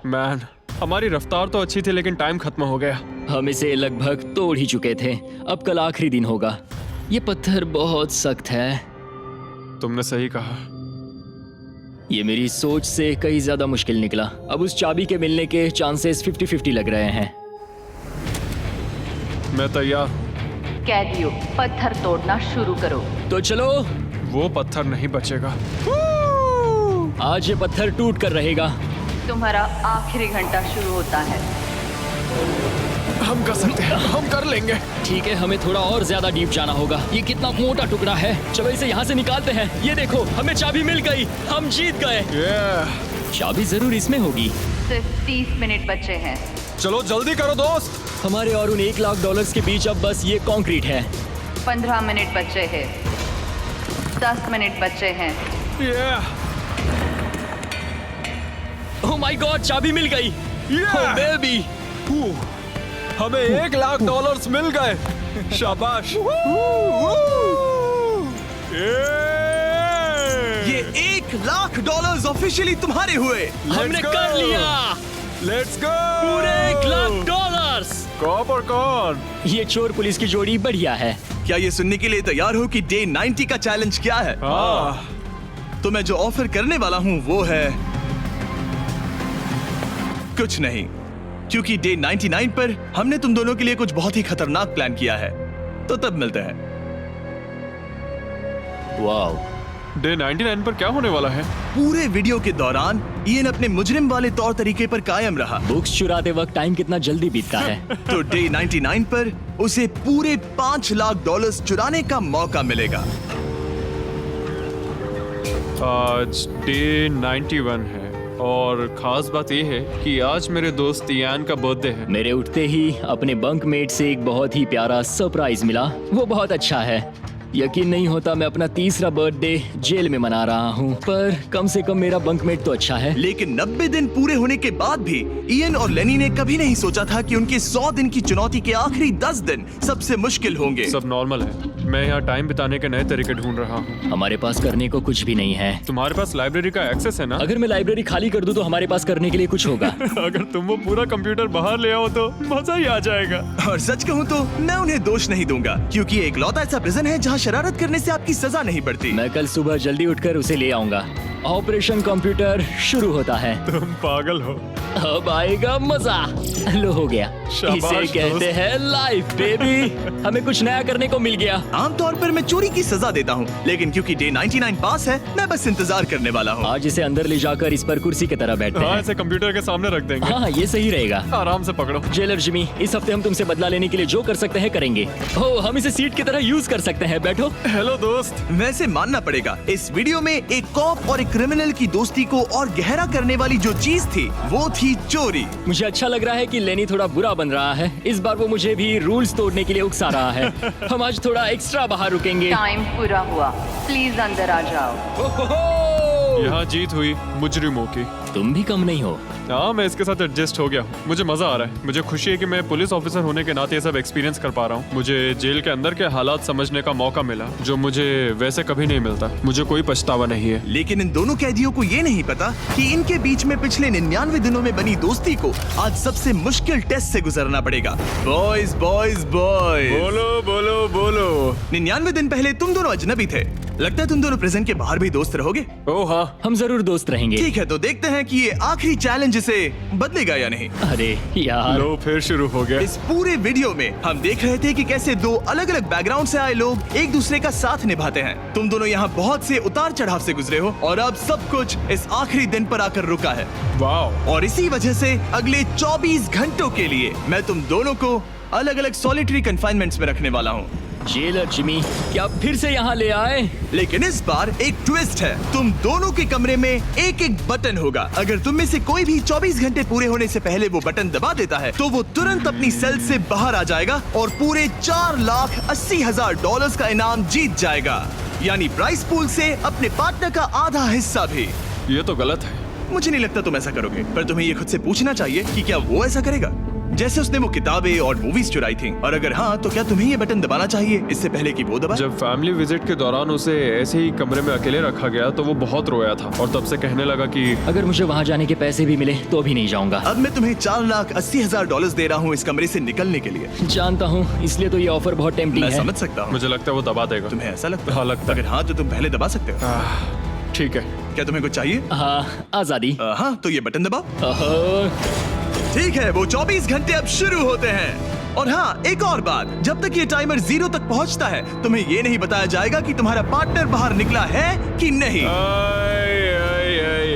मैन, हमारी रफ्तार तो अच्छी थी लेकिन टाइम खत्म हो गया। हम इसे लगभग तोड़ ही चुके थे। अब कल आखिरी दिन होगा। ये पत्थर बहुत सख्त है। तुमने सही कहा। ये मेरी सोच से कहीं ज्यादा मुश्किल निकला। अब उस चाबी के मिलने के चांसेस 50-50 लग रहे हैं। मैं तैयार हूँ। कैदियों, पत्थर तोड़ना शुरू करो। तो चलो। वो पत्थर नहीं बचेगा। आज ये पत्थर टूट कर रहेगा। तुम्हारा आखिरी घंटा शुरू होता है। हम कर सकते हैं। हम कर लेंगे। ठीक है, हमें थोड़ा और ज्यादा डीप जाना होगा। ये कितना मोटा टुकड़ा है। चलो इसे यहाँ से निकालते हैं। ये देखो, हमें चाबी मिल गई। हम जीत गए। चाबी जरूर इसमें होगी। सिर्फ 30 मिनट बचे हैं। चलो जल्दी करो दोस्त। हमारे और उन $1 लाख के बीच अब बस ये कंक्रीट है। 15 मिनट बचे हैं। 10 मिनट बचे हैं। ओह माय गॉड, चाबी मिल गई। ओह बेबी। हमें $1 लाख मिल गए। शाबाश। ये $1 लाख ऑफिशियली तुम्हारे हुए। हमने कर लिया। Let's go. पूरे $1 लाख। कौन और कौन? ये चोर पुलिस की जोड़ी बढ़िया है। क्या ये सुनने के लिए तैयार हो कि डे 90 का चैलेंज क्या है? तो मैं जो ऑफर करने वाला हूँ वो है कुछ नहीं, क्योंकि डे 99 पर हमने तुम दोनों के लिए कुछ बहुत ही खतरनाक प्लान किया है। तो तब मिलते हैं। वाओ। डे 99 पर क्या होने वाला है? पूरे वीडियो के दौरान इयन अपने मुजरिम वाले तौर तरीके पर कायम रहा। बुक्स चुराते वक्त टाइम कितना जल्दी बीतता है। तो डे 99 पर उसे पूरे $5 लाख चुराने का मौका मिलेगा। आज डे 91 है और खास बात यह है कि आज मेरे दोस्त इयान का बर्थडे है। मेरे उठते ही अपने बंकमेट से एक बहुत ही प्यारा सरप्राइज मिला। वो बहुत अच्छा है। यकीन नहीं होता मैं अपना 3रा बर्थडे जेल में मना रहा हूँ, पर कम से कम मेरा बंकमेट तो अच्छा है। लेकिन 90 दिन पूरे होने के बाद भी इयन और लेनी ने कभी नहीं सोचा था कि उनके 100 दिन की चुनौती के आखिरी 10 दिन सबसे मुश्किल होंगे। सब नॉर्मल है। मैं यहाँ टाइम बिताने के नए तरीके ढूंढ रहा हूँ। हमारे पास करने को कुछ भी नहीं है। तुम्हारे पास लाइब्रेरी का एक्सेस है ना? अगर मैं लाइब्रेरी खाली कर दूं तो हमारे पास करने के लिए कुछ होगा। अगर तुम वो पूरा कंप्यूटर बाहर ले आओ तो मजा ही आ जाएगा। और सच कहूँ तो मैं उन्हें दोष नहीं दूंगा, क्योंकि एक लौता ऐसा प्रिजन है जहाँ शरारत करने से आपकी सजा नहीं बढ़ती। मैं कल सुबह जल्दी उठकर उसे ले आऊंगा। ऑपरेशन कंप्यूटर शुरू होता है। तुम पागल हो। अब आएगा मजा। लो, हो गया। शाबाश इसे कहते दोस्त। हैं लाइफ बेबी। हमें कुछ नया करने को मिल गया। आमतौर पर मैं चोरी की सजा देता हूँ, लेकिन क्योंकि डे 99 पास है, मैं बस इंतजार करने वाला हूँ। आज इसे अंदर ले जाकर इस पर कुर्सी की तरह बैठते हाँ, हैं। इसे कंप्यूटर के सामने रख देंगे। हाँ, ये सही रहेगा। आराम से पकड़ो। जेलर जिमी, इस हफ्ते हम तुमसे बदला लेने के लिए जो कर सकते हैं करेंगे। हो, हम इसे सीट की तरह यूज कर सकते हैं। बैठो। हेलो दोस्त। वैसे मानना पड़ेगा, इस वीडियो में एक कॉप और एक क्रिमिनल की दोस्ती को और गहरा करने वाली जो चीज थी वो थी चोरी। मुझे अच्छा लग रहा है कि लेनी थोड़ा बुरा बन रहा है। इस बार वो मुझे भी रूल्स तोड़ने के लिए उकसा रहा है। हम आज थोड़ा एक्स्ट्रा बाहर रुकेंगे। टाइम पूरा हुआ, प्लीज अंदर आ जाओ। यहाँ जीत हुई मुजरिमों की। तुम भी कम नहीं हो। हाँ, मैं इसके साथ एडजस्ट हो गया हूँ। मुझे मजा आ रहा है। मुझे खुशी है कि मैं पुलिस ऑफिसर होने के नाते ये सब एक्सपीरियंस कर पा रहा हूँ। मुझे जेल के अंदर के हालात समझने का मौका मिला, जो मुझे वैसे कभी नहीं मिलता। मुझे कोई पछतावा नहीं है। लेकिन इन दोनों कैदियों को ये नहीं पता कि इनके बीच में पिछले 99 दिनों में बनी दोस्ती को आज सबसे मुश्किल टेस्ट से गुजरना पड़ेगा। बॉयज बॉयज बॉयज, बोलो बोलो बोलो। 99 दिन पहले तुम दोनों अजनबी थे। लगता है तुम दोनों प्रिजन के बाहर भी दोस्त रहोगे। ओह हाँ, हम जरूर दोस्त रहेंगे। ठीक है, तो देखते हैं कि ये आखिरी चैलेंज इसे बदलेगा या नहीं। अरे यार, लो फिर शुरू हो गया। इस पूरे वीडियो में हम देख रहे थे कि कैसे दो अलग अलग बैकग्राउंड से आए लोग एक दूसरे का साथ निभाते हैं। तुम दोनों यहाँ बहुत से उतार चढ़ाव से गुजरे हो और अब सब कुछ इस आखिरी दिन पर आकर रुका है। वाह। और इसी वजह से अगले 24 घंटों के लिए मैं तुम दोनों को अलग अलग सॉलिटरी कन्फाइनमेंट्स में रखने वाला हूँ। जेलर जिमी, क्या फिर से यहाँ ले आए? लेकिन इस बार एक ट्विस्ट है। तुम दोनों के कमरे में एक एक बटन होगा। अगर तुम में से कोई भी 24 घंटे पूरे होने से पहले वो बटन दबा देता है तो वो तुरंत अपनी सेल से बाहर आ जाएगा और पूरे $4,80,000 का इनाम जीत जाएगा, यानी प्राइस पूल से अपने पार्टनर का आधा हिस्सा भी। ये तो गलत है। मुझे नहीं लगता तुम ऐसा करोगे, पर तुम्हें ये खुद से पूछना चाहिए कि क्या वो ऐसा करेगा, जैसे उसने वो किताबें और मूवीज चुराई थी। और अगर हाँ, तो क्या तुम्हें ये बटन दबाना चाहिए इससे पहले कि वो दबाए? जब फैमिली विजिट के दौरान उसे ऐसे ही कमरे में अकेले रखा गया तो वो बहुत रोया था और तब से कहने लगा कि अगर मुझे वहाँ जाने के पैसे भी मिले तो भी नहीं जाऊंगा। अब मैं तुम्हें $4,80,000 दे रहा हूँ इस कमरे से निकलने के लिए। जानता हूँ, इसलिए तो ये ऑफर बहुत टेम्पटिंग मैं है। समझ सकता हूँ। मुझे लगता है वो दबा देगा। तुम्हें ऐसा लगता है? हाँ, लगता है। अगर हाँ, तो तुम पहले दबा सकते हो। ठीक है। क्या तुम्हें कुछ चाहिए? हाँ, आजादी। हाँ, तो ये बटन दबाओ। ओहो, ठीक है, वो 24 घंटे अब शुरू होते हैं। और हाँ, एक और बात, जब तक ये टाइमर 0 तक पहुंचता है तुम्हें ये नहीं बताया जाएगा कि तुम्हारा पार्टनर बाहर निकला है कि नहीं।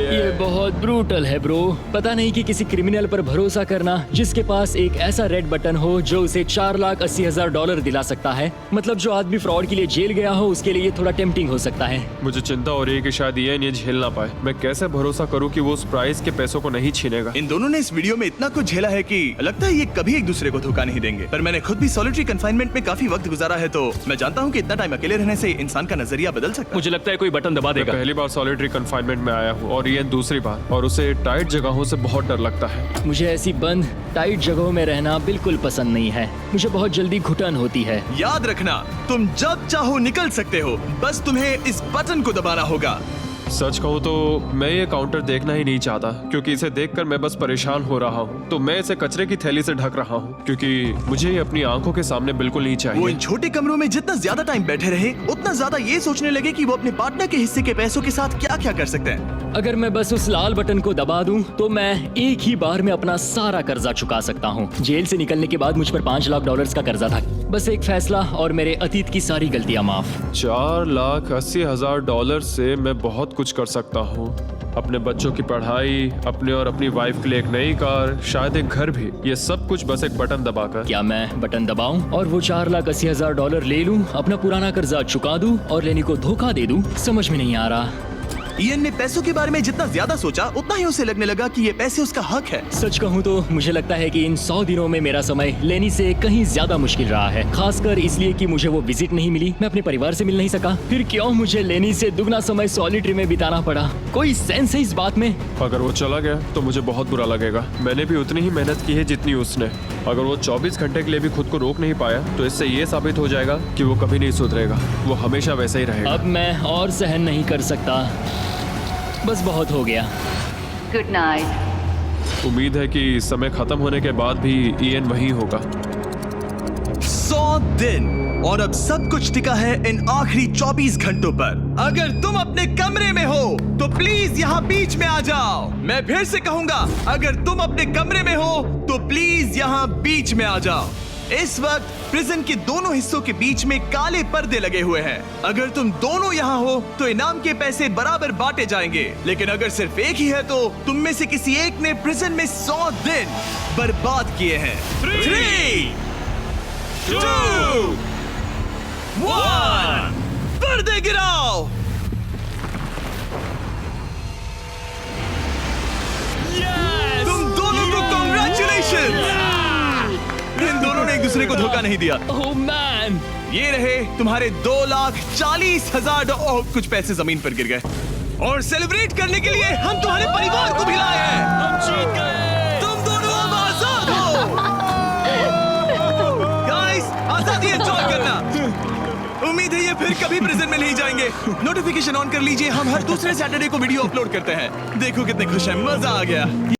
ये बहुत ब्रूटल है ब्रो। पता नहीं कि किसी क्रिमिनल पर भरोसा करना जिसके पास एक ऐसा रेड बटन हो जो उसे $4,80,000 दिला सकता है। मतलब जो आदमी फ्रॉड के लिए जेल गया हो उसके लिए ये थोड़ा टेम्पटिंग हो सकता है। मुझे चिंता हो रही है कि शायद ये झेल ना पाए। मैं कैसे भरोसा करूं कि वो उस प्राइस के पैसों को नहीं छीनेगा। इन दोनों ने इस वीडियो में इतना कुछ झेला है कि लगता है ये कभी एक दूसरे को धोखा नहीं देंगे। पर मैंने खुद भी सॉलिटरी कन्फाइनमेंट में काफी वक्त गुजारा है, तो मैं जानता हूँ कि इतना टाइम अकेले रहने से इंसान का नजरिया बदल सकता है। मुझे लगता है कोई बटन दबा मैं देगा। पहली बार सॉलिटरी कन्फाइनमेंट में आया हूँ और ये दूसरी बार, और उसे टाइट जगहों से बहुत डर लगता है। मुझे ऐसी बंद टाइट जगहों में रहना बिल्कुल पसंद नहीं है। मुझे बहुत जल्दी घुटन होती है। याद रखना, तुम जब चाहो निकल सकते हो, बस तुम्हें इस बटन को दबाना होगा। सच कहूँ तो मैं ये काउंटर देखना ही नहीं चाहता, क्योंकि इसे देखकर मैं बस परेशान हो रहा हूँ। तो मैं इसे कचरे की थैली से ढक रहा हूँ, क्योंकि मुझे ये अपनी आंखों के सामने बिल्कुल नहीं वो चाहिए। इन छोटे कमरों में जितना ज्यादा टाइम बैठे रहे उतना ज्यादा ये सोचने लगे कि वो अपने पार्टनर के हिस्से के पैसों के साथ क्या क्या कर सकते हैं। अगर मैं बस उस लाल बटन को दबा दूं तो मैं एक ही बार में अपना सारा कर्जा चुका सकता हूं। जेल से निकलने के बाद मुझ पर $5 लाख का कर्जा था। बस एक फैसला और मेरे अतीत की सारी गलतियां माफ। $4,80,000 से मैं बहुत कुछ कर सकता हूँ। अपने बच्चों की पढ़ाई, अपने और अपनी वाइफ के लिए एक नई कार, शायद एक घर भी। ये सब कुछ बस एक बटन दबाकर। क्या मैं बटन दबाऊं और वो $4,80,000 ले लूं, अपना पुराना कर्जा चुका दूं और लेनी को धोखा दे दूं? समझ में नहीं आ रहा। इयन ने पैसों के बारे में जितना ज्यादा सोचा उतना ही उसे लगने लगा कि ये पैसे उसका हक है। सच कहूं तो मुझे लगता है कि इन 100 दिनों में मेरा समय लेनी से कहीं ज्यादा मुश्किल रहा है, खासकर इसलिए कि मुझे वो विजिट नहीं मिली, मैं अपने परिवार से मिल नहीं सका। फिर क्यों मुझे लेनी से दुगना समय सॉलिटरी में बिताना पड़ा? कोई सेंस है इस बात में? अगर वो चला गया तो मुझे बहुत बुरा लगेगा। मैंने भी उतनी ही मेहनत की है जितनी उसने। अगर वो 24 घंटे के लिए भी खुद को रोक नहीं पाया तो इससे ये साबित हो जाएगा कि वो कभी नहीं सुधरेगा। वो हमेशा वैसा ही रहेगा। अब मैं और सहन नहीं कर सकता, बस बहुत हो गया। Good night. उम्मीद है कि समय खत्म होने के बाद भी इयन वही होगा। 100 दिन और अब सब कुछ टिका है इन आखिरी 24 घंटों पर। अगर तुम अपने कमरे में हो तो प्लीज यहाँ बीच में आ जाओ। मैं फिर से कहूंगा, अगर तुम अपने कमरे में हो तो प्लीज यहाँ बीच में आ जाओ। इस वक्त प्रिजन के दोनों हिस्सों के बीच में काले पर्दे लगे हुए हैं। अगर तुम दोनों यहाँ हो तो इनाम के पैसे बराबर बांटे जाएंगे, लेकिन अगर सिर्फ एक ही है तो तुम में से किसी एक ने प्रिजन में 100 दिन बर्बाद किए हैं। 3, 2, 1, पर्दे गिराओ। धोखा नहीं दिया। ओह मैन, ये रहे तुम्हारे 2,40,000 कुछ पैसे जमीन पर गिर गए। और सेलिब्रेट करने के लिए हम तुम्हारे परिवार को भी लाए हैं। हम जीत गए। तुम दोनों अब आजाद हो। गाइस, आजादी एंजॉय करना। उम्मीद है ये फिर कभी प्रिजन में नहीं जाएंगे। नोटिफिकेशन ऑन कर लीजिए, हम हर दूसरे सैटरडे को वीडियो अपलोड करते हैं। देखो कितने खुश हैं, मजा आ गया।